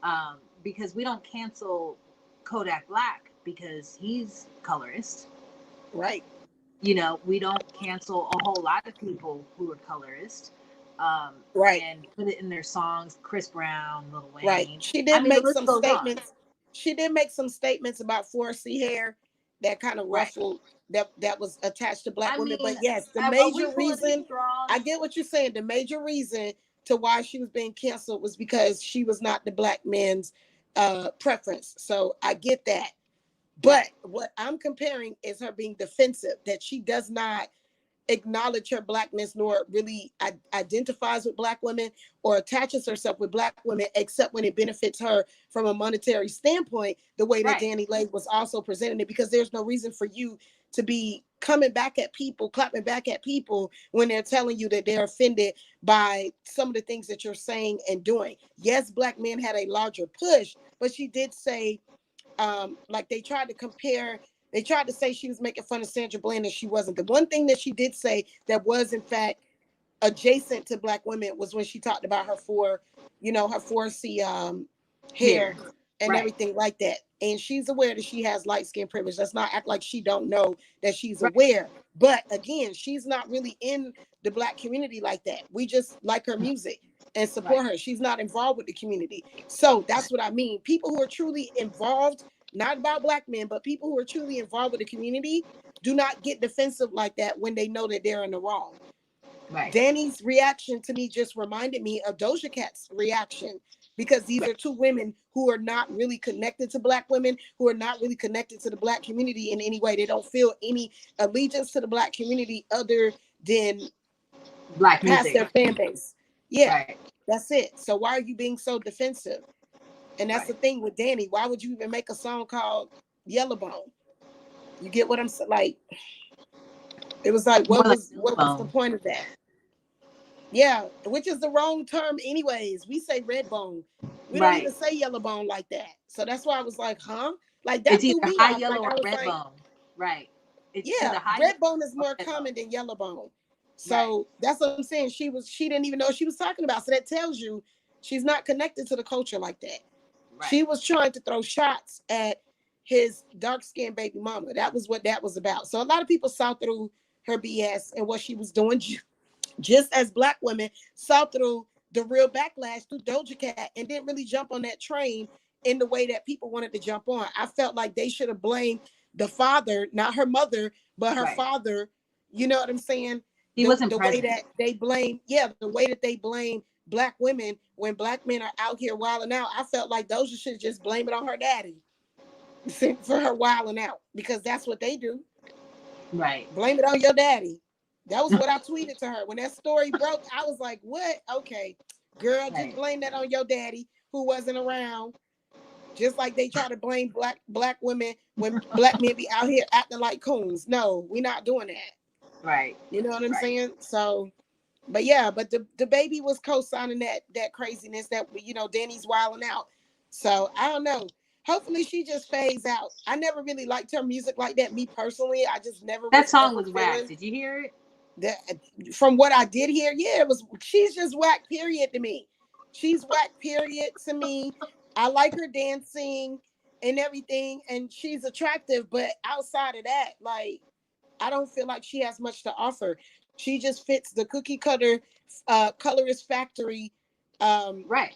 about. Because we don't cancel Kodak Black because he's colorist. Right. We don't cancel a whole lot of people who are colorist, Right. and put it in their songs. Chris Brown, Lil Right. Wayne. She I did mean, the make list some goes on. statements. She did make some statements about 4C hair that kind of Right. ruffled that was attached to black I women. But mean, yes, the are we major pulling reason, I straws? get what you're saying. The major reason to why she was being canceled was because she was not the black man's preference. So I get that. But Right. what I'm comparing is her being defensive, that she does not acknowledge her blackness nor really identifies with black women or attaches herself with black women except when it benefits her from a monetary standpoint, the way that Right. Danny Lake was also presenting it, because there's no reason for you to be coming back at people, clapping back at people when they're telling you that they're offended by some of the things that you're saying and doing. Yes, black men had a larger push, but she did say, like, they tried to say she was making fun of Sandra Bland, and she wasn't. The one thing that she did say that was in fact adjacent to black women was when she talked about her 4C Here. hair and Right. everything like that. And she's aware that she has light skin privilege. Let's not act like she don't know that she's Right. aware. But again, she's not really in the black community like that. We just like her music and Right. support her. She's not involved with the community. So that's what I mean. People who are truly involved, not about black men, but people who are truly involved with the community, do not get defensive like that when they know that they're in the wrong. Right. Danny's reaction to me just reminded me of Doja Cat's reaction, because these Right. are two women who are not really connected to black women, who are not really connected to the black community in any way. They don't feel any allegiance to the black community other than Black past music. their fan base. Yeah, Right. that's it. So why are you being so defensive? And that's Right. the thing with Danny. Why would you even make a song called Yellowbone? You get what I'm saying? Like, it was like, More like what was the Bone. point of that? Yeah, which is the wrong term anyways. We say red bone. We don't Right. even say yellow bone like that. So that's why I was like, huh? Like, It's that threw either me high off. Like, yellow I or was red like, bone. Right. It's yeah, either high red yellow bone is or more red bone. common than yellow bone. Right. So that's what I'm saying. She didn't even know what she was talking about. So that tells you she's not connected to the culture like that. Right. She was trying to throw shots at his dark-skinned baby mama. That was what that was about. So a lot of people saw through her BS and what she was doing, just as Black women saw through the real backlash through Doja Cat and didn't really jump on that train in the way that people wanted to jump on. I felt like they should have blamed the father, not her mother, but her Right. father. You know what I'm saying? He wasn't The way present. that they blame, yeah, the way that they blame Black women when Black men are out here wilding out. I felt like Doja should just blame it on her daddy for her wilding out, because that's what they do. Right. Blame it on your daddy. That was what I tweeted to her when that story broke. I was like, "What? Okay, girl, just Right. blame that on your daddy who wasn't around." Just like they try to blame black women when Black men be out here acting like coons. No, we're not doing that. Right. You know what I'm Right. saying? So, but yeah, but the baby was co-signing that craziness that, Danny's wilding out. So I don't know. Hopefully she just fades out. I never really liked her music like that. Me personally, I just never That was song ever was whack. feeling Did you hear it? that. From what I did hear, yeah, it was. She's just whack. Period to me. She's whack. Period to me. I like her dancing and everything, and she's attractive. But outside of that, like, I don't feel like she has much to offer. She just fits the cookie cutter, colorist factory, um, Right.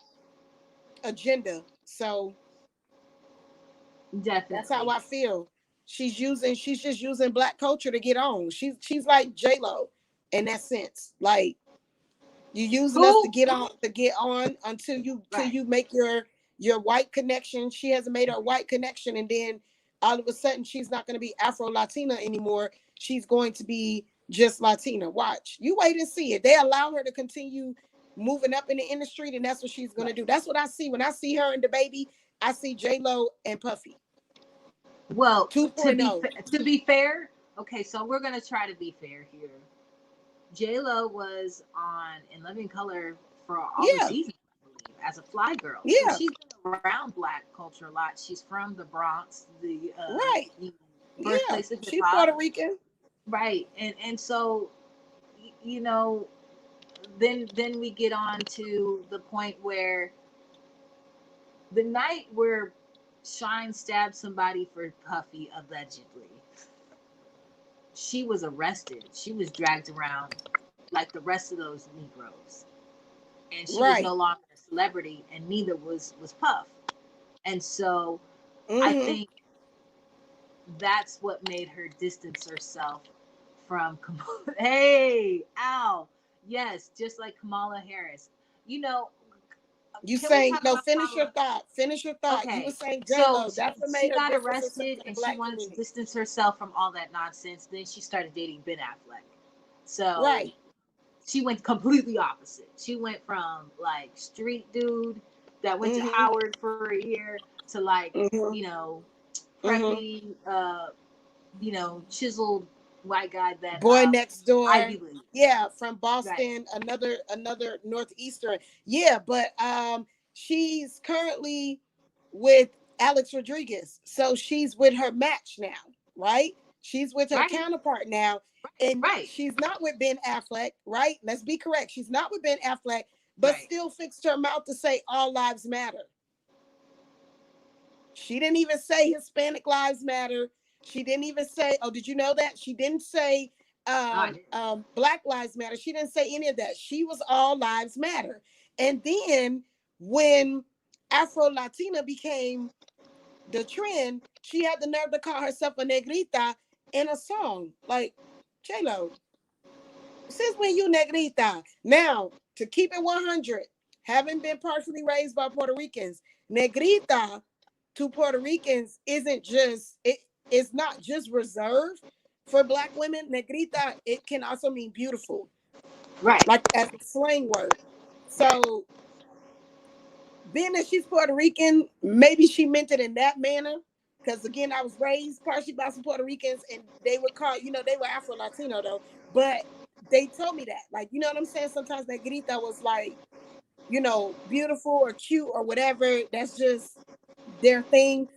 agenda. So that's how Definitely. I feel. She's just using Black culture to get on. She's like J-Lo in that sense. Like, you using us to Who? get on until Right. you make your white connection. She hasn't made her white connection, and then all of a sudden she's not going to be Afro Latina anymore. She's going to be just Latina. Watch, you wait and see. If they allow her to continue moving up in the industry, then that's what she's going to Right. do. That's what I see when I see her and the baby. I see J Lo and Puffy Well, 2.0. to be fair, okay, so we're gonna try to be fair here. J Lo was on In Living Color for all the Yeah, seasons, I believe, as a fly girl. So yeah, she's been around Black culture a lot. She's from the Bronx, right, the yeah. birthplace of hip She's hop, Puerto Rican. right? And so, you know, then we get on to the point where the night where Shine stabbed somebody for Puffy allegedly, she was arrested. She was dragged around like the rest of those Negroes, and she was no Right. longer a celebrity, and neither was Puff. And so I Mm-hmm. think that's what made her distance herself from Kamala. Hey, ow, yes, just like Kamala Harris. You know, You can we saying talk no? about Finish your Kamala? thought. Finish your thought. You were Okay, saying J so Lo. That's what she made her got distance herself arrested from the and she Black wanted to community. distance herself from all that nonsense. Then she started dating Ben Affleck. So Right. she went completely opposite. She went from like street dude that went to Mm-hmm. Howard for a year to like, Mm-hmm. Mm-hmm. preppy, chiseled white guy that Boy Next Door. Ivy League. Yeah, from Right. Boston. Another Northeastern. Yeah, but she's currently with Alex Rodriguez, so she's with her match now, right? She's with her Right. counterpart now, and Right. she's not with Ben Affleck, right? Let's be correct. She's not with Ben Affleck, but Right. still fixed her mouth to say all lives matter. She didn't even say Hispanic lives matter. She didn't even say, oh, did you know that? She didn't say No, I didn't. Black lives matter. She didn't say any of that. She was all lives matter. And then when Afro Latina became the trend, she had the nerve to call herself a negrita in a song. Like, J-Lo, since when you negrita? Now, to keep it 100, having been partially raised by Puerto Ricans, negrita to Puerto Ricans isn't just it's not just reserved for Black women. Negrita, it can also mean beautiful, Right. like as a slang word. So being that she's Puerto Rican, maybe she meant it in that manner. Because again, I was raised partially by some Puerto Ricans, and they would call, they were Afro Latino though, but they told me that, like, you know what I'm saying. Sometimes negrita was like, beautiful or cute or whatever. That's just their thing.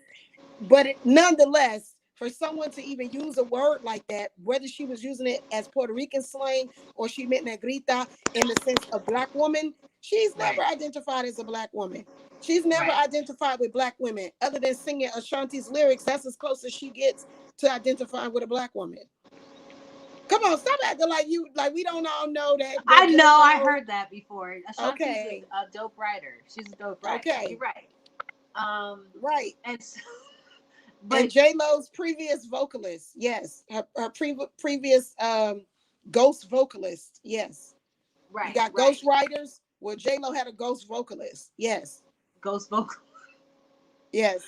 But nonetheless, for someone to even use a word like that, whether she was using it as Puerto Rican slang or she meant negrita in the sense of black woman, she's never Right. identified as a black woman. She's never Right. identified with black women other than singing Ashanti's lyrics. That's as close as she gets to identifying with a black woman. Come on, stop acting like you like we don't all know that I J know. I Lo. heard that before. Ashanti's Okay, a dope writer. She's a dope writer. You're okay, right. Um, right. and so, And but J Lo's previous vocalist, yes, her previous ghost vocalist, yes. You right, got right. ghost writers. Well, J Lo had a ghost vocalist, yes, Ghost vocal. yes.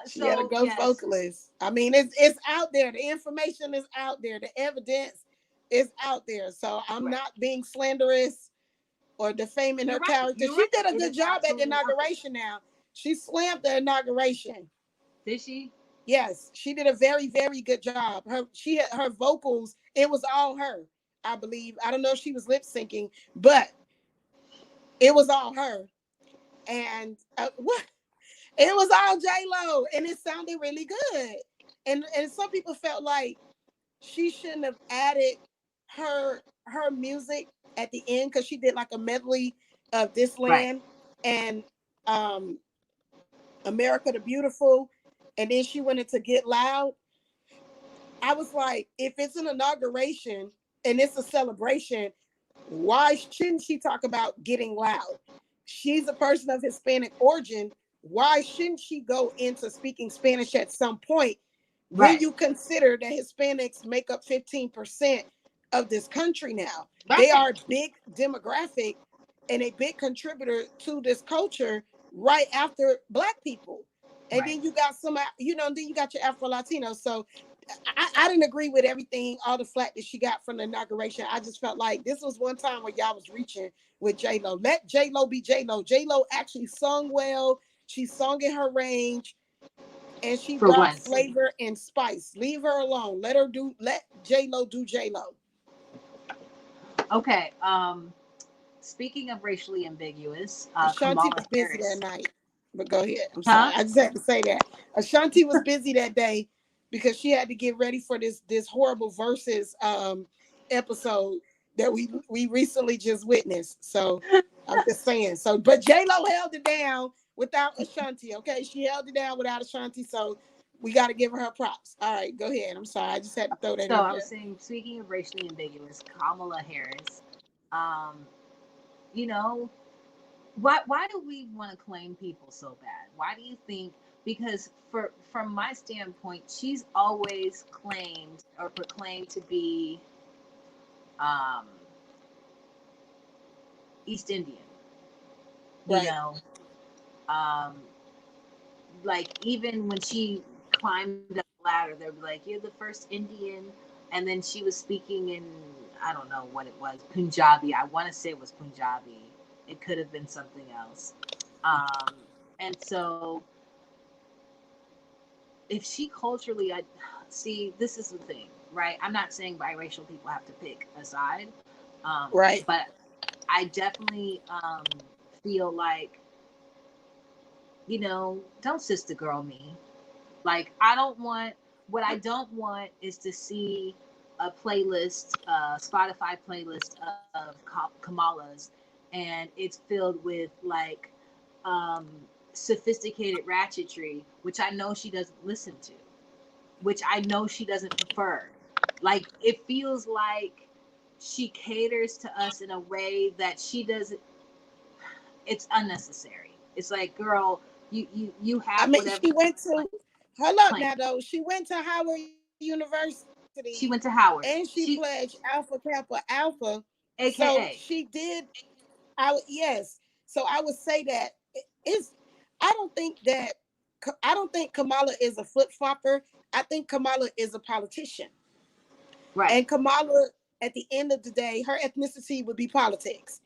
She had a So ghost yes, vocalist. I mean, it's out there. The information is out there. The evidence is out there. So I'm right. not being slanderous or defaming You're her right. character. You're She right. did a It good is job at the absolutely out there. inauguration. Now she slammed the inauguration. Did she? Yes, she did a very, very good job. Her vocals, it was all her, I believe. I don't know if she was lip syncing, but it was all her. And what it was all J Lo, and it sounded really good. And some people felt like she shouldn't have added her music at the end because she did like a medley of This Right. Land and um America the Beautiful, and then she went into Get Loud. I was like, if it's an inauguration and it's a celebration, why shouldn't she talk about getting loud? She's a person of Hispanic origin. Why shouldn't she go into speaking Spanish at some point when Right. you consider that Hispanics make up 15% of this country now? They Right. are a big demographic and a big contributor to this culture right after Black people. And Right. then you got then you got your Afro Latinos. So I didn't agree with everything, all the flack that she got from the inauguration. I just felt like this was one time where y'all was reaching with J Lo. Let J Lo be J Lo. J Lo actually sung well. She sung in her range, and she For brought once. flavor and spice. Leave her alone. Let J Lo do J Lo. Okay. Speaking of racially ambiguous, Ashanti Kamala was busy that Harris. night. But go ahead. I'm sorry. Huh? I just had to say that. Ashanti was busy that day because she had to get ready for this horrible verses episode that we recently just witnessed. So I'm just saying. So but J Lo held it down without Ashanti. Okay. She held it down without Ashanti. So we got to give her props. All right, go ahead. I'm sorry. I just had to throw that So in I was there. saying, speaking of racially ambiguous, Kamala Harris. Um, you know, why do we want to claim people so bad? Why do you think? Because from my standpoint, she's always claimed or proclaimed to be um, East Indian. You Right. know, um, like even when she climbed up the ladder, they'd be like, "You're the first Indian," and then she was speaking in, I don't know what it was, Punjabi. I want to say it was Punjabi. It could have been something else. Um, and so, if she culturally, I see this is the thing, right? I'm not saying biracial people have to pick a side, Right. but I definitely feel like, don't sister girl me. Like, I don't want, what I don't want is to see a playlist, Spotify playlist of Kamala's, and it's filled with like um, sophisticated ratchetry, which I know she doesn't listen to, which I know she doesn't prefer. Like, it feels like she caters to us in a way that she doesn't, it's unnecessary. It's like, girl, you I have mean, whatever she you went claim. to hold up now though. She went to Howard University She went to and she Howard. pledged She, Alpha Kappa Alpha. So she AKA, did. Yes. So I would say that it's. I don't think that. I don't think Kamala is a flip flopper. I think Kamala is a politician, right, and Kamala, at the end of the day, her ethnicity would be politics,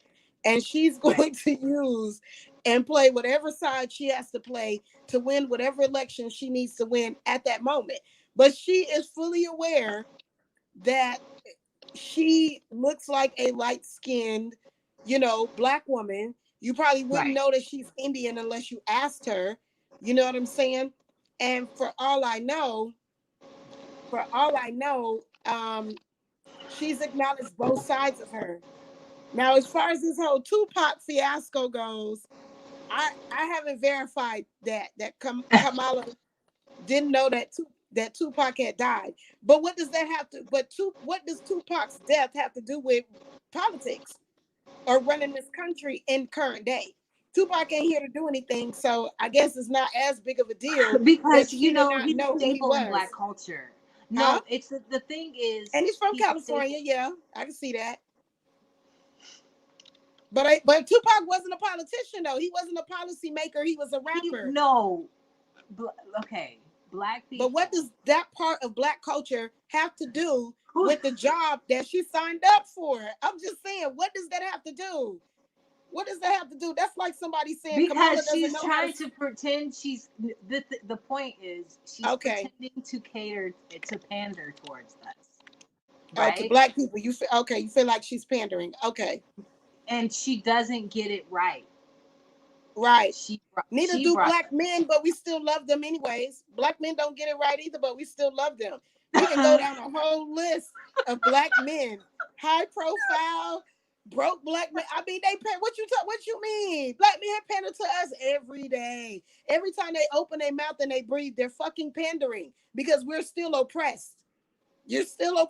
and she's right, going to use and play whatever side she has to play to win whatever election she needs to win at that moment. But she is fully aware that she looks like a light skinned, Black woman. You probably wouldn't right, know that she's Indian unless you asked her. You know what I'm saying? And for all I know, for all I know, she's acknowledged both sides of her. Now, as far as this whole Tupac fiasco goes, I haven't verified that Kamala didn't know that Tupac had died. But what does that have to? What does Tupac's death have to do with politics or running this country in current day? Tupac ain't here to do anything, so I guess it's not as big of a deal that Because she did not he's a know who he staple in was, Black culture. huh? No, it's the thing is And he's from he's a staple. California, yeah, I can see that. But Tupac wasn't a politician though. He wasn't a policy maker. He was a He rapper. no, okay, Black But what people. does that part of Black culture have to do Who? with the job that she signed up for? I'm just saying, what does that have to do? What does that have to do? That's like somebody saying Kamala Because doesn't she's know how to. trying to pretend she's the point is she's Okay. pretending to cater to pander towards us, Oh, to right? Black people, you feel okay? You feel like she's pandering? Okay, And she doesn't get it right. right. She Neither she do brought Black men, but we still love them anyways. Black men don't get it right either, but we still love them. We can go the down a whole list of Black men, high profile, broke Black men. I mean, they pay. What you mean? Black men pander to us every day. Every time they open their mouth and they breathe, they're fucking pandering because we're still oppressed.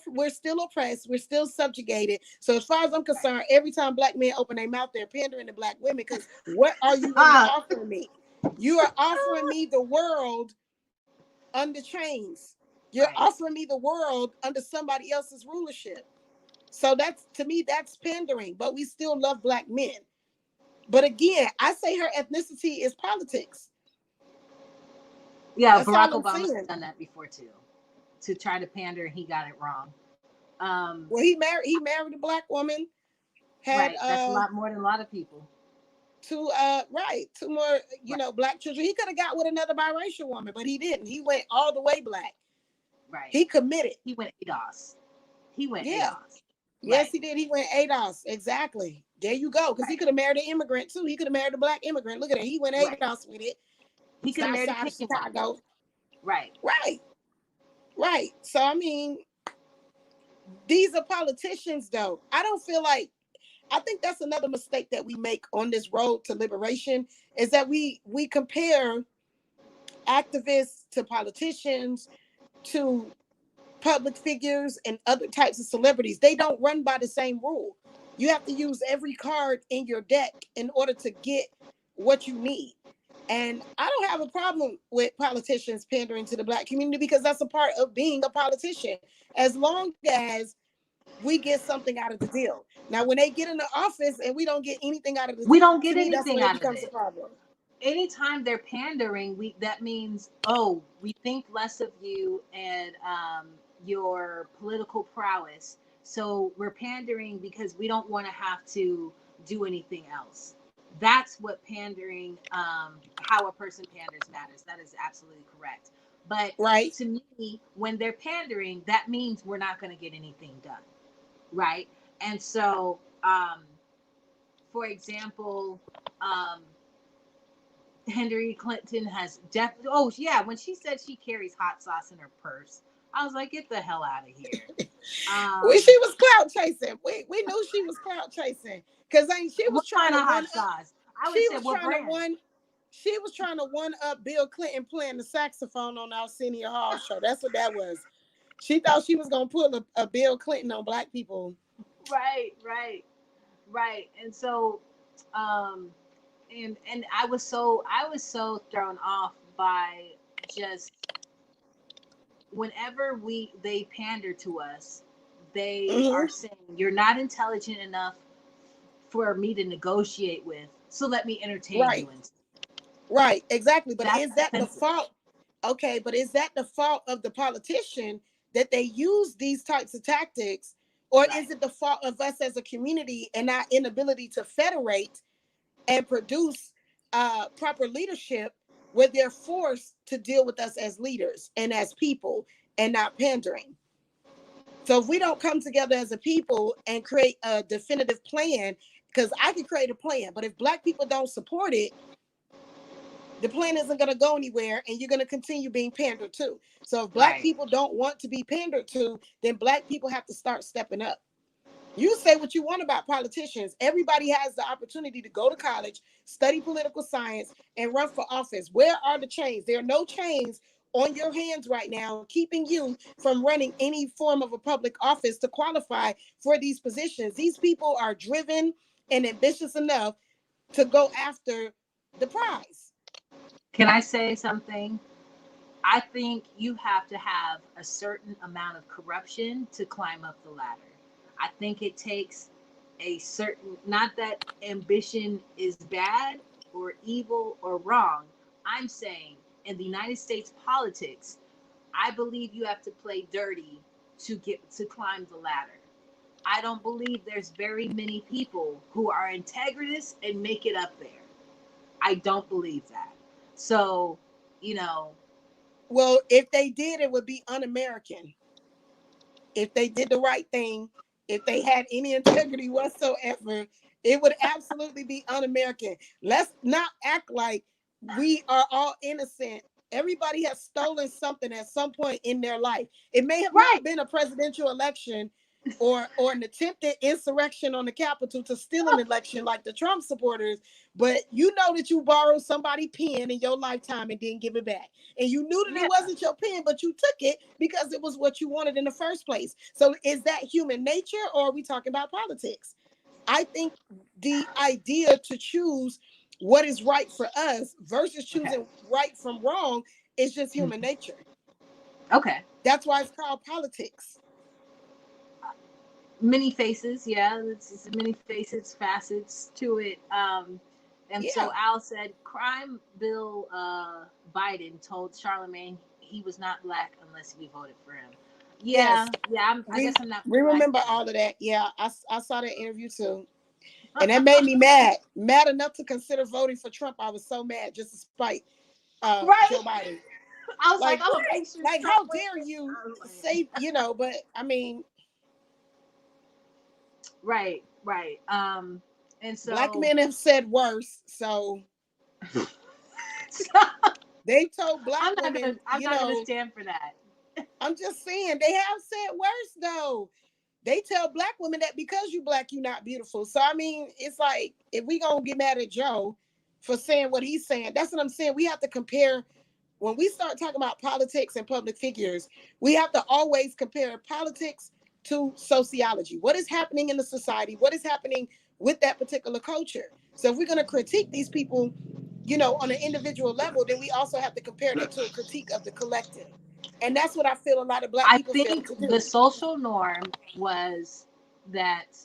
We're still oppressed. We're still subjugated. So as far as I'm concerned, every time Black men open their mouth, they're pandering to Black women. Because what are you really stop. offering me? You are offering me the world under chains. You're Right. offering me the world under somebody else's rulership. So that's, to me, that's pandering. But we still love Black men. But again, I say her ethnicity is politics. Yeah, That's Barack all I'm Obama's saying. done that before too. To try to pander, and he got it wrong. Well, he married a Black woman, had Right. That's a lot more than a lot of people. two more, Right. Black children. He could have got with another biracial woman, but he didn't. He went all the way Black. Right. He committed. He went ADOS. He went Yeah. ADOS. Yes, Right. he did. He went ADOS. Exactly. There you go. Because he Right. could have married an immigrant too. He could have married a Black immigrant. Look at it. He went Right. ADOS with it. He could have South married a side of Kenyan woman. Chicago. Right. Right. Right. So I mean, these are politicians though. I think that's another mistake that we make on this road to liberation is that we compare activists to politicians to public figures and other types of celebrities. They don't run by the same rule. You have to use every card in your deck in order to get what you need. And I don't have a problem with politicians pandering to the Black community because that's a part of being a politician, as long as we get something out of the deal. Now, when they get in the office and we don't get anything out of the We deal, don't to get me, that's anything when it out of becomes a it. problem. Anytime they're pandering, that means we think less of you and your political prowess. So we're pandering because we don't want to have to do anything else. That's what pandering, how a person panders matters. That is absolutely correct. But Right? to me, when they're pandering, that means we're not going to get anything done, right? And so, for example, um, Hillary Clinton has definitely. Oh yeah, when she said she carries hot sauce in her purse, I was like, get the hell out of here. She was clout chasing. We knew she was clout chasing because she What was trying kind to of one hot up. sauce? I would She say was what trying to brand? one. She was trying to one up Bill Clinton playing the saxophone on our Senior Hall show. That's what that was. She thought she was gonna pull a Bill Clinton on Black people. Right, right, right. And so, um, and I was so thrown off by just whenever they pander to us, they Mm-hmm. are saying you're not intelligent enough for me to negotiate with, so let me entertain Right. you instead. Right. Exactly. But That's is that the offensive. fault? Okay, but is that the fault of the politician that they use these types of tactics, or Right. is it the fault of us as a community and our inability to federate and produce proper leadership where they're forced to deal with us as leaders and as people and not pandering? So if we don't come together as a people and create a definitive plan, because I can create a plan, but if Black people don't support it, the plan isn't going to go anywhere, and you're going to continue being pandered to. So if black Right. people don't want to be pandered to, then black people have to start stepping up. You say what you want about politicians. Everybody has the opportunity to go to college, study political science, and run for office. Where are the chains? There are no chains on your hands right now keeping you from running any form of a public office to qualify for these positions. These people are driven and ambitious enough to go after the prize. Can I say something? I think you have to have a certain amount of corruption to climb up the ladder. I think it takes a certain, not that ambition is bad or evil or wrong. I'm saying in the United States politics, I believe you have to play dirty to get to climb the ladder. I don't believe there's very many people who are integritous and make it up there. I don't believe that. So, you know, Well, if they did, it would be un-American. If they did the right thing, if they had any integrity whatsoever, it would absolutely be un-American. Let's not act like we are all innocent. Everybody has stolen something at some point in their life. It may have right. not been a presidential election or an attempted insurrection on the Capitol to steal an election like the Trump supporters, but you know that you borrowed somebody's pen in your lifetime and didn't give it back. And you knew that Yeah. it wasn't your pen, but you took it because it was what you wanted in the first place. So is that human nature, or are we talking about politics? I think the idea to choose what is right for us versus Okay. choosing right from wrong is just human nature. Okay. That's why it's called politics. Many faces, yeah, it's many faces, facets to it. And Yeah. so Al said, crime bill Biden told Charlemagne he was not black unless we voted for him. Yes. Yeah, I We guess I'm not we black remember then. all of that. Yeah, I saw that interview too. And that made me mad. Mad enough to consider voting for Trump. I was so mad just to spite Right. Joe Biden. I was like, Like I'm gonna what? make sure Like Trump how dare wins. you I was like, say, but I mean, right, right. And black so men have said worse. So they told black women, I'm not gonna stand for that. I'm just saying they have said worse though. They tell black women that because you black, you not beautiful. So I mean, it's like if we gonna get mad at Joe for saying what he's saying, that's what I'm saying. We have to compare when we start talking about politics and public figures, we have to always compare politics to sociology. What is happening in the society? What is happening with that particular culture? So if we're going to critique these people, on an individual level, then we also have to compare that to a critique of the collective. And that's what I feel a lot of black I people fail think to the do. social norm was that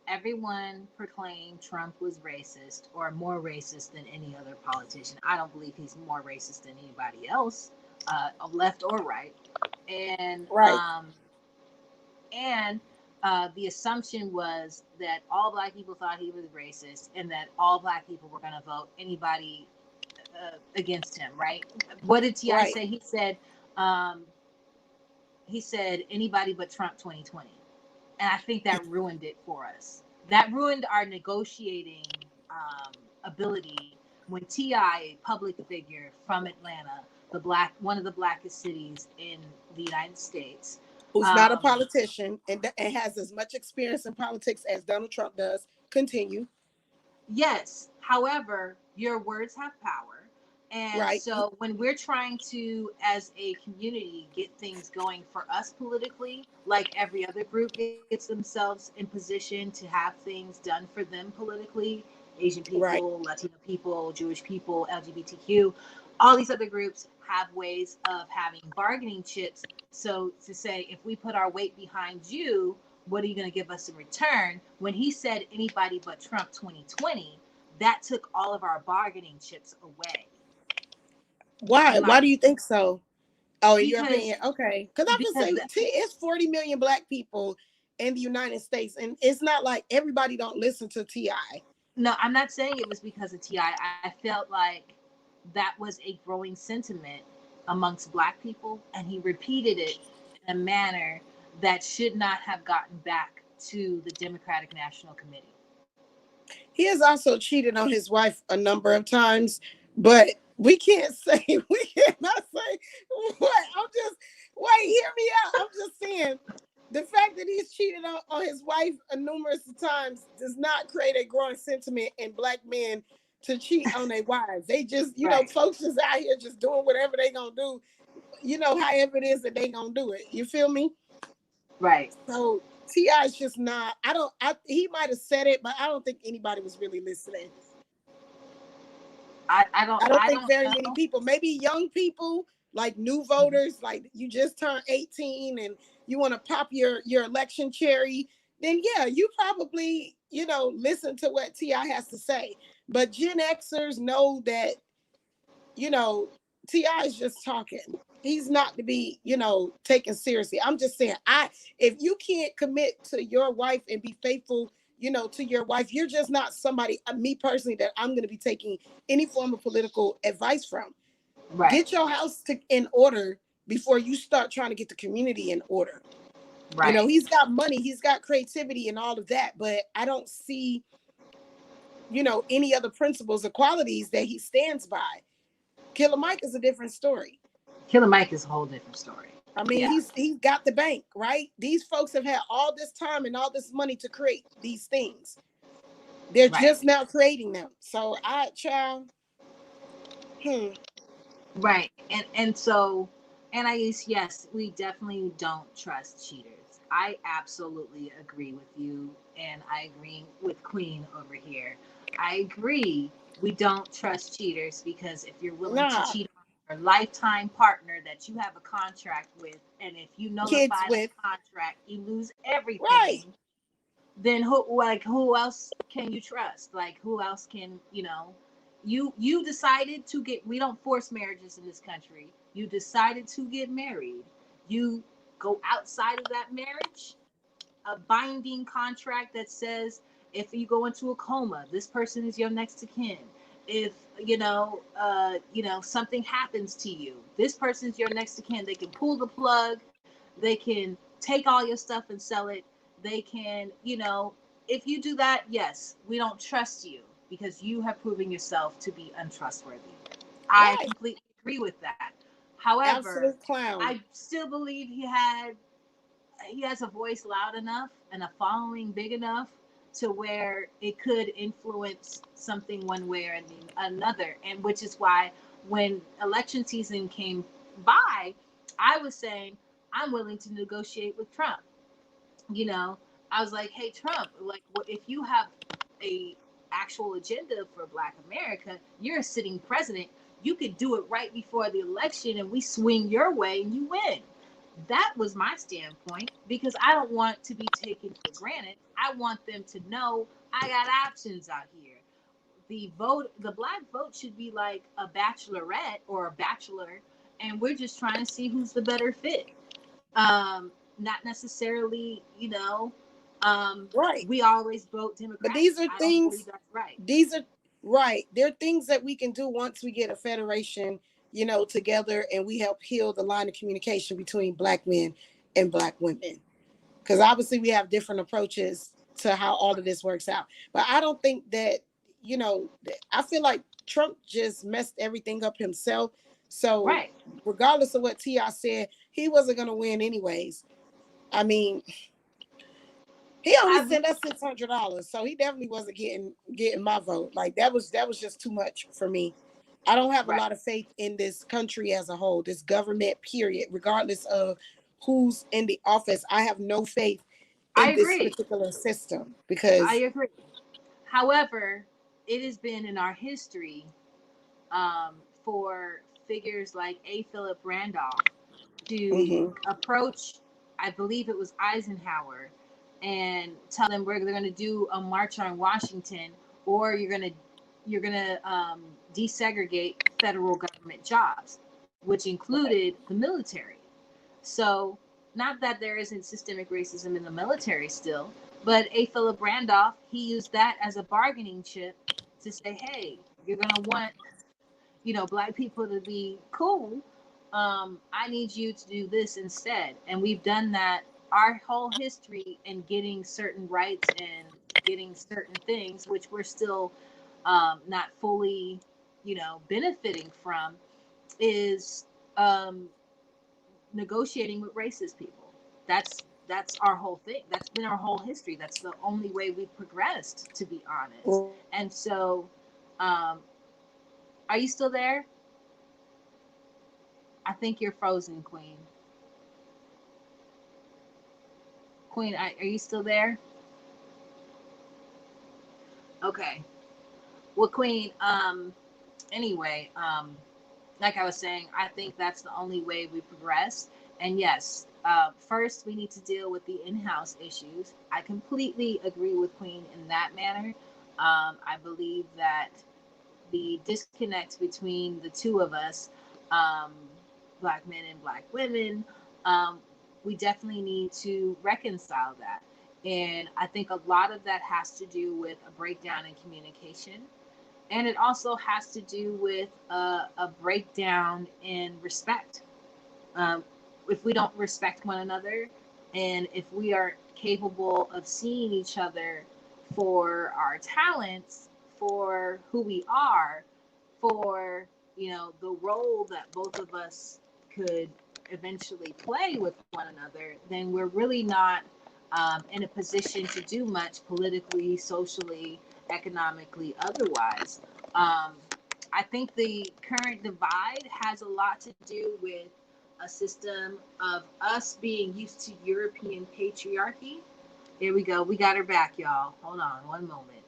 everyone proclaimed Trump was racist or more racist than any other politician. I don't believe he's more racist than anybody else, left or right. And Right, and the assumption was that all black people thought he was racist, and that all black people were going to vote anybody against him. Right? What did Ti right, say? Um, he said anybody but Trump 2020. And I think that ruined it for us. That ruined our negotiating ability when Ti, a public figure from Atlanta, one of the blackest cities in the United States. who's not a Um, politician and has as much experience in politics as Donald Trump does. Continue. yes, however, your words have power. And Right, so when we're trying to, as a community, get things going for us politically, like every other group gets themselves in position to have things done for them politically, Asian right. people, Latino people, Jewish people, LGBTQ, all these other groups have ways of having bargaining chips. So to say, if we put our weight behind you, what are you going to give us in return? When he said anybody but Trump 2020, that took all of our bargaining chips away. Why? In my Why do you think so? Oh, in your because opinion, okay. Because I'm just because saying, it's 40 million black people in the United States, and it's not like everybody don't listen to Ti. no, I'm not saying it was because of Ti. I felt like that was a growing sentiment amongst black people, and he repeated it in a manner that should not have gotten back to the Democratic National Committee. He has also cheated on his wife a number of times, but We can't say, we cannot say what. Wait, hear me out. I'm just saying the fact that he's cheated on his wife numerous times does not create a growing sentiment in black men to cheat on their wives. They just, Right. folks just out here just doing whatever they gonna do, however it is that they gonna do it. You feel me? Right. So T.I. is just not, he might have said it, but I don't think anybody was really listening. I don't I think don't very know. many people, maybe young people, like new voters, like you just turned 18 and you want to pop your election cherry, then yeah, you probably, listen to what T.I. has to say. But Gen Xers know that, you know, T.I. is just talking. He's not to be, taken seriously. I'm just saying, if you can't commit to your wife and be faithful, to your wife, you're just not somebody, me personally, that I'm going to be taking any form of political advice from. Right. Get your house in order before you start trying to get the community in order. Right. He's got money, he's got creativity and all of that, but I don't see, any other principles or qualities that he stands by. Killer Mike is a different story. Killer Mike is a whole different story. I mean, Yeah. he's got the bank, right? These folks have had all this time and all this money to create these things. They're Right. just now creating them. So child, Right. And I guess, yes, we definitely don't trust cheaters. I absolutely agree with you, and I agree with Queen over here. I agree we don't trust cheaters, because if you're willing to nah, cheat on your lifetime partner that you have a contract with, and if you kids nullify that with, contract, you lose right, everything, then who else can you trust? Like, who else can, you decided to get, we don't force marriages in this country. You decided to get married. You go outside of that marriage, a binding contract that says if you go into a coma, this person is your next of kin. If something happens to you, this person's your next of kin. They can pull the plug, they can take all your stuff and sell it. They can, if you do that, yes, we don't trust you because you have proven yourself to be untrustworthy. I right, completely agree with that. However, absolute clown. I still believe he has a voice loud enough and a following big enough to where it could influence something one way or another. And which is why when election season came by, I was saying I'm willing to negotiate with Trump. you know I was like, hey Trump, like, if you have a actual agenda for Black America, you're a sitting president, you could do it right before the election and we swing your way and you win. That was my standpoint, because I don't want to be taken for granted. I want them to know I got options out here. The Black vote should be like a bachelorette or a bachelor, and we're just trying to see who's the better fit. Not necessarily, Right. we always vote But Democratic. I don't believe that's right. these are right. There are things that we can do once we get a federation, together, and we help heal the line of communication between Black men and Black women. Because obviously we have different approaches to how all of this works out. But I don't think that, I feel like Trump just messed everything up himself. So Right. regardless of what T.I. said, he wasn't going to win anyways. I mean, he only I sent us $600, so he definitely wasn't getting my vote. Like that was just too much for me. I don't have a Right. lot of faith in this country as a whole, this government, period, regardless of who's in the office. I have no faith I in this agree. particular system I because agree. However, it has been in our history, for figures like A. Philip Randolph to mhm, approach, I believe it was Eisenhower, and tell them we're going to do a march on Washington, or you're going to desegregate federal government jobs, which included the military. So, not that there isn't systemic racism in the military still, but A. Philip Randolph, he used that as a bargaining chip to say, hey, you're going to want, Black people to be cool. I need you to do this instead. And we've done that our whole history in getting certain rights and getting certain things, which we're still not fully benefiting from is um, negotiating with racist people. That's our whole thing. That's been our whole history. That's the only way we've progressed, to be honest. And so, um, are you still there? I think you're frozen, Queen. Queen, are you still there? Okay. Well, Queen. Anyway. Like I was saying, I think that's the only way we progress. And yes, first we need to deal with the in-house issues. I completely agree with Queen in that manner. I believe that the disconnect between the two of us, um, black men and black women, um, we definitely need to reconcile that. And I think a lot of that has to do with a breakdown in communication, and it also has to do with a breakdown in respect. Um, if we don't respect one another, and if we are capable of seeing each other for our talents, for who we are, for the role that both of us could eventually play with one another, then we're really not in a position to do much politically, socially, economically, otherwise. Um, I think the current divide has a lot to do with a system of us being used to European patriarchy. Here we go. We got her back, y'all. Hold on one moment.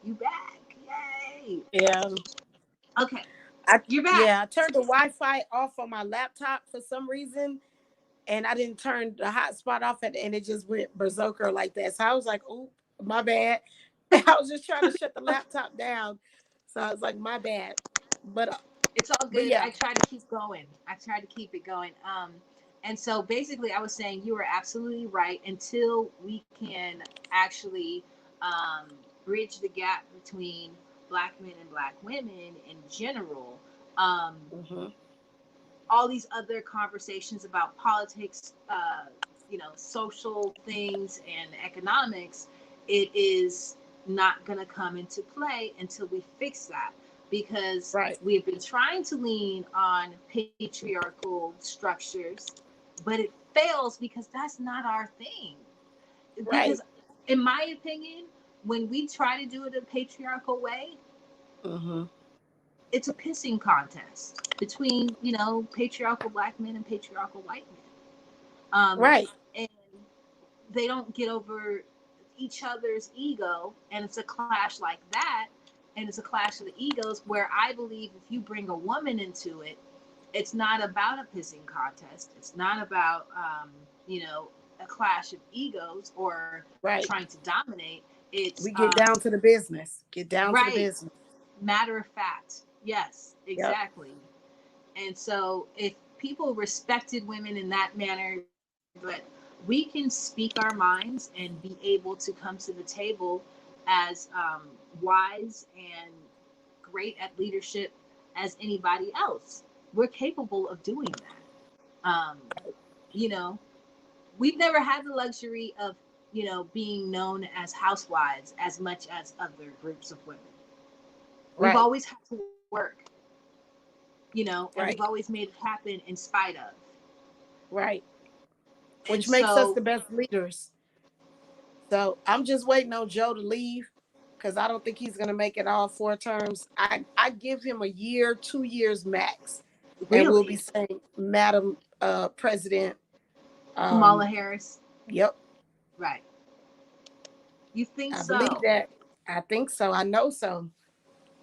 You back. Yay. Yeah. Okay. I You're back. yeah, I turned the Wi-Fi off on my laptop for some reason, and I didn't turn the hotspot off, and it just went berserker like that. So I was like, "Oh, my bad." I was just trying to shut the laptop down, so I was like, "My bad." But It's all but good. yeah, I try to keep going. I try to keep it going. And so basically, I was saying you are absolutely right. Until we can actually um, bridge the gap between black men and black women in general, um, hmm all these other conversations about politics, social things and economics, it is not going to come into play until we fix that, because right, we have been trying to lean on patriarchal structures, but it fails because that's not our thing. Because, right, in my opinion, when we try to do it a patriarchal way, hmm it's a pissing contest between patriarchal black men and patriarchal white men, right. and they don't get over each other's ego, and it's a clash like that, and it's a clash of the egos where I believe if you bring a woman into it, it's not about a pissing contest, it's not about a clash of egos or Right. trying to dominate. It's We get down to the business. Get down to the right, business. matter of fact. Yes, Yep. exactly. And so, if people respected women in that manner, but we can speak our minds and be able to come to the table as wise and great at leadership as anybody else, we're capable of doing that. You know, we've never had the luxury of, being known as housewives as much as other groups of women. We've Right. always had to work, and we've Right. always made it happen in spite of. Right. And Which makes us so, the best leaders. So I'm just waiting on Joe to leave because I don't think he's gonna make it all 4 terms. I give him a year, 2 years max, and we'll be really, saying, Madam President. Kamala Um, Harris, yep, right? You think I believe so? that. I think so. I know so.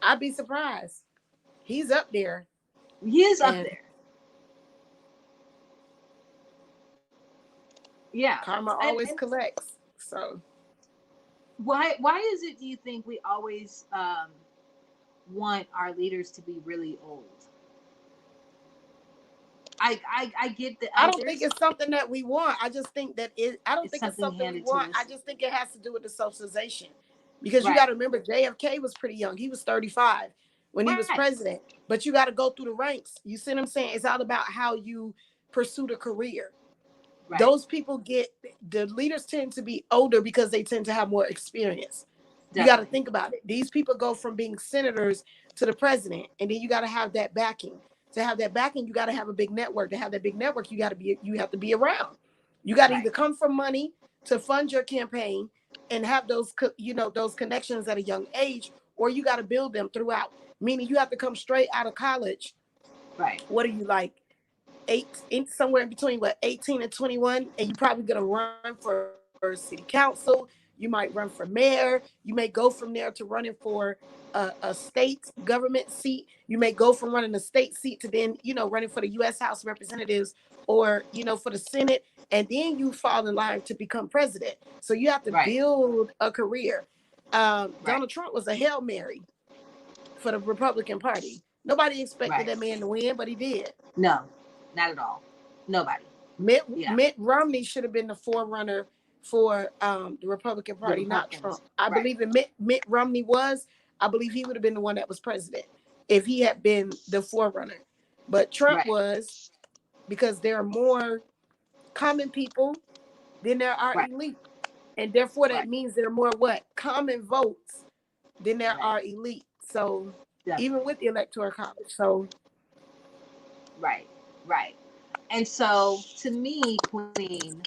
I'd be surprised. He's up there, He is up and there. Yeah. karma always And collects. So why is it, do you think, we always want our leaders to be really old? I get the I don't think elders. it's something that we want. I just think that it. I don't It's think it's something something we handed to want. I us. just think it has to do with the socialization, because you got Right. to remember JFK was pretty young. He was 35 when he was Right. president. But you got to go through the ranks. You see what I'm saying? It's all about how you pursue the career. Right. Those people get the leaders tend to be older because they tend to have more experience. You got to Definitely. think about it. These people go from being senators to the president, and then you got to have that backing. To have that backing, you got to have a big network. To have that big network, you have to be around. You got to Right. either come from money to fund your campaign and have those those connections at a young age, or you got to build them throughout. Meaning you have to come straight out of college. Right. What are you like? Somewhere in between what 18 and 21, and you're probably going to run for city council. You might run for mayor. You may go from there to running for a state government seat. You may go from running a state seat to then running for the U.S. House of Representatives, or for the Senate, and then you fall in line to become president. So you have to Right. build a career. Right. Donald Trump was a Hail Mary for the Republican Party. Nobody expected Right. that man to win, but he did. No, not at all. Nobody. Mitt, Yeah. Mitt Romney should have been the forerunner for the Republican The Party, not Trump. Republicans. I Right. believe Mitt Romney was. I believe he would have been the one that was president if he had been the forerunner. But Trump Right. was, because there are more common people than there are Right. elite. And therefore that Right. means there are more what? Common votes than there Right. are elite. So even Definitely. with the electoral college. So Right. Right. And so, to me, Queen,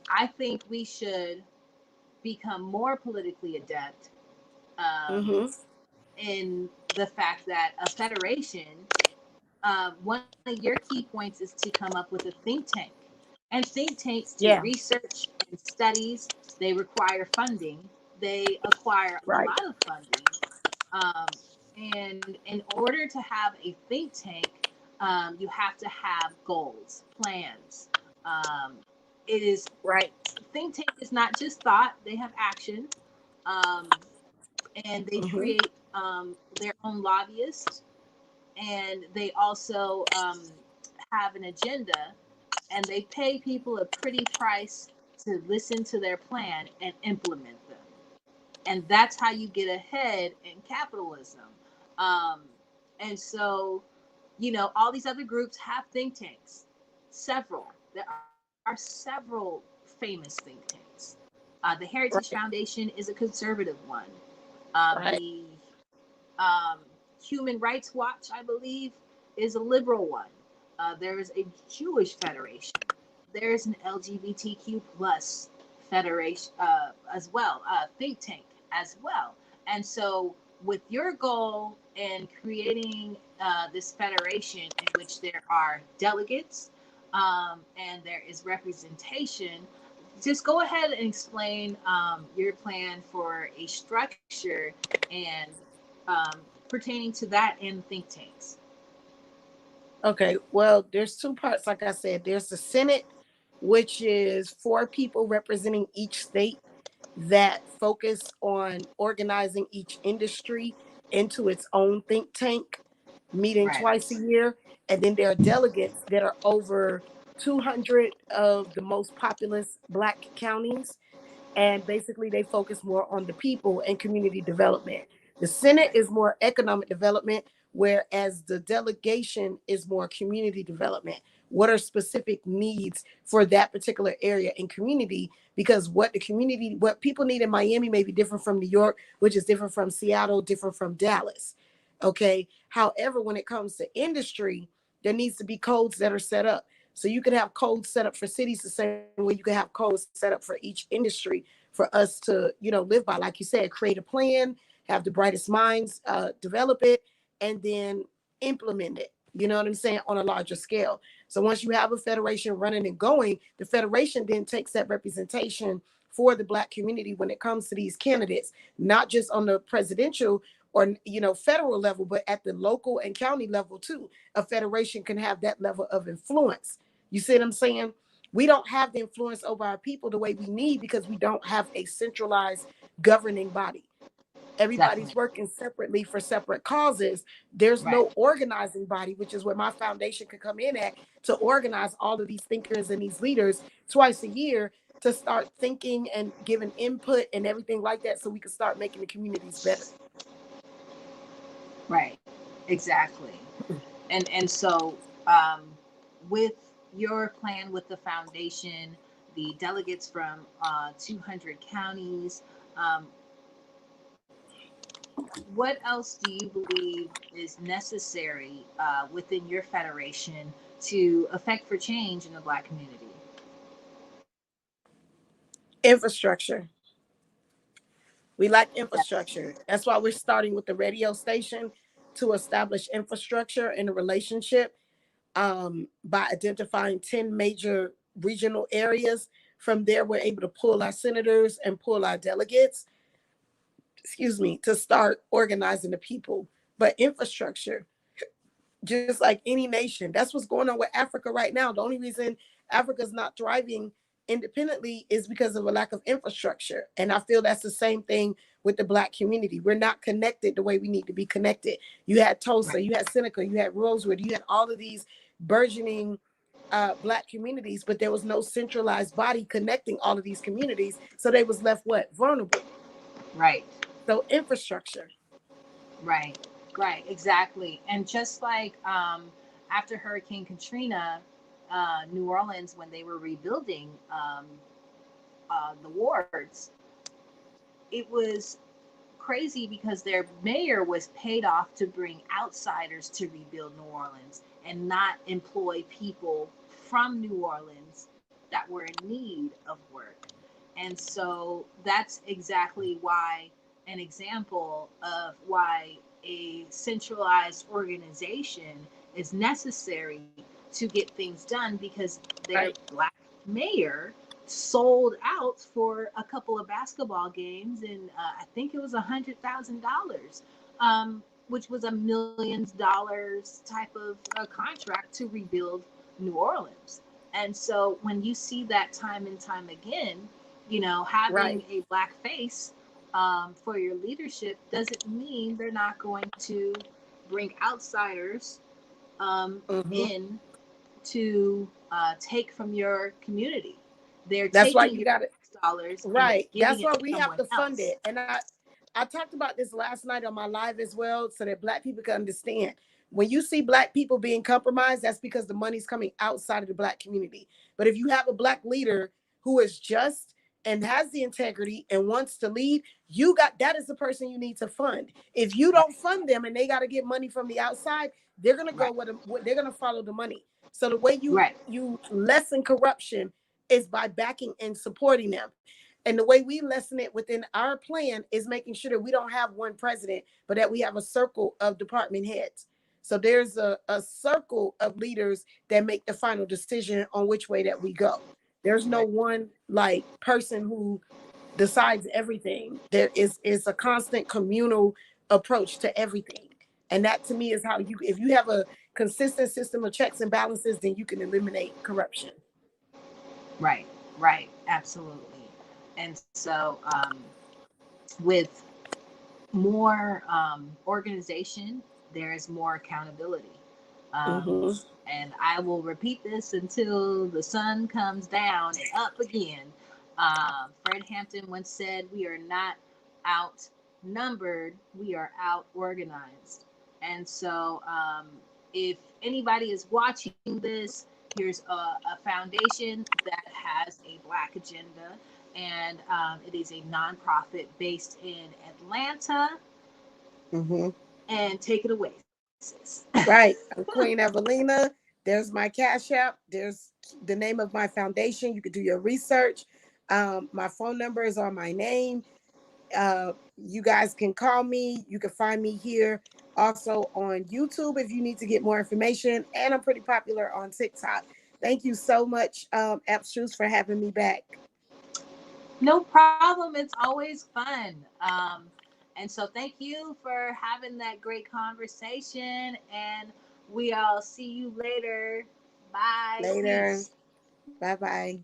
I think we should become more politically adept um, mm-hmm. in the fact that a federation, one of your key points is to come up with a think tank. And think tanks do Yeah, research and studies. They require funding. They acquire a right, lot of funding. Um, and in order to have a think tank, you have to have goals, plans. Um, it is right. think tank is not just thought; they have action, um, and they Mm-hmm. create their own lobbyists, and they also have an agenda, and they pay people a pretty price to listen to their plan and implement them. And that's how you get ahead in capitalism. Um, and so, all these other groups have think tanks, several. There are several famous think tanks. The Heritage Right, Foundation is a conservative one. right, The um, Human Rights Watch, I believe, is a liberal one. There is a Jewish Federation. There is an LGBTQ plus federation as well, think tank as well. And so, with your goal in creating this federation in which there are delegates and there is representation, just go ahead and explain your plan for a structure and um, pertaining to that and think tanks. okay. Well, there's two parts. Like I said, there's the Senate, which is four people representing each state that focus on organizing each industry into its own think tank, meeting Right, twice a year. And then there are delegates that are over 200 of the most populous Black counties, and basically they focus more on the people and community development. The Senate right, is more economic development, whereas the delegation is more community development. What are specific needs for that particular area and community? Because what people need in Miami may be different from New York, which is different from Seattle, different from Dallas. Okay. However, when it comes to industry, there needs to be codes that are set up. So you can have codes set up for cities the same way you can have codes set up for each industry for us to, live by. Like you said, create a plan, have the brightest minds, develop it, and then implement it. You know what I'm saying? On a larger scale. So once you have a federation running and going, the federation then takes that representation for the Black community when it comes to these candidates, not just on the presidential or federal level, but at the local and county level too. A federation can have that level of influence. You see what I'm saying? We don't have the influence over our people the way we need because we don't have a centralized governing body. definitely. Everybody's working separately for separate causes. There's Right, no organizing body, which is where my foundation could come in at, to organize all of these thinkers and these leaders twice a year to start thinking and giving input and everything like that so we can start making the communities better. right, exactly. And so with your plan with the foundation, the delegates from 200 counties, um, what else do you believe is necessary within your federation to affect for change in the Black community? Infrastructure. We lack Yes. infrastructure. That's why we're starting with the radio station to establish infrastructure in a relationship, by identifying 10 major regional areas. From there, we're able to pull our senators and pull our delegates, excuse me, to start organizing the people. But infrastructure, just like any nation, that's what's going on with Africa right now. The only reason Africa's not thriving independently is because of a lack of infrastructure. And I feel that's the same thing with the Black community. We're not connected the way we need to be connected. You had Tulsa, Right. you had Seneca, you had Rosewood, you had all of these burgeoning Black communities, but there was no centralized body connecting all of these communities. So they was left what? Vulnerable. Right. So infrastructure. Right. Right. Exactly. And just like after Hurricane Katrina, New Orleans, when they were rebuilding the wards, it was crazy because their mayor was paid off to bring outsiders to rebuild New Orleans and not employ people from New Orleans that were in need of work. And so that's exactly why an example of why a centralized organization is necessary to get things done, because their Right. Black mayor sold out for a couple of basketball games, and I think it was $100,000, which was $1 million type of contract to rebuild New Orleans. And so when you see that time and time again, having Right. a Black face for your leadership doesn't mean they're not going to bring outsiders Hmm. in to take from your community. They're That's why taking you your got to. tax dollars and they're Right. giving That's it why to we have someone to fund else. it. And I talked about this last night on my live as well, so that Black people can understand. When you see Black people being compromised, that's because the money's coming outside of the Black community. But if you have a Black leader who is just and has the integrity and wants to lead, that is the person you need to fund. If you don't Right, fund them and they got to get money from the outside, they're gonna go right, with them. They're gonna follow the money. So the way you right, you lessen corruption is by backing and supporting them. And the way we lessen it within our plan is making sure that we don't have one president, but that we have a circle of department heads. So there's a circle of leaders that make the final decision on which way that we go. There's no right, one like person who decides everything. There is a constant communal approach to everything. And that to me is how if you have a consistent system of checks and balances, then you can eliminate corruption. right, right, absolutely. And so with more organization, there is more accountability. Um, Hmm. and I will repeat this until the sun comes down and up again. Fred Hampton once said, "We are not outnumbered, we are out organized." And so, if anybody is watching this, here's a foundation that has a Black agenda, and it is a nonprofit based in Atlanta. Hmm. And take it away, sis. Right. I'm Queen Everlena. There's my Cash App. There's the name of my foundation. You could do your research. My phone number is on my name. You guys can call me. You can find me here also on YouTube if you need to get more information. And I'm pretty popular on TikTok. Thank you so much, Abstruce, for having me back. No problem. It's always fun. And so thank you for having that great conversation. And we all see you later. Bye. Later. Peace. Bye bye.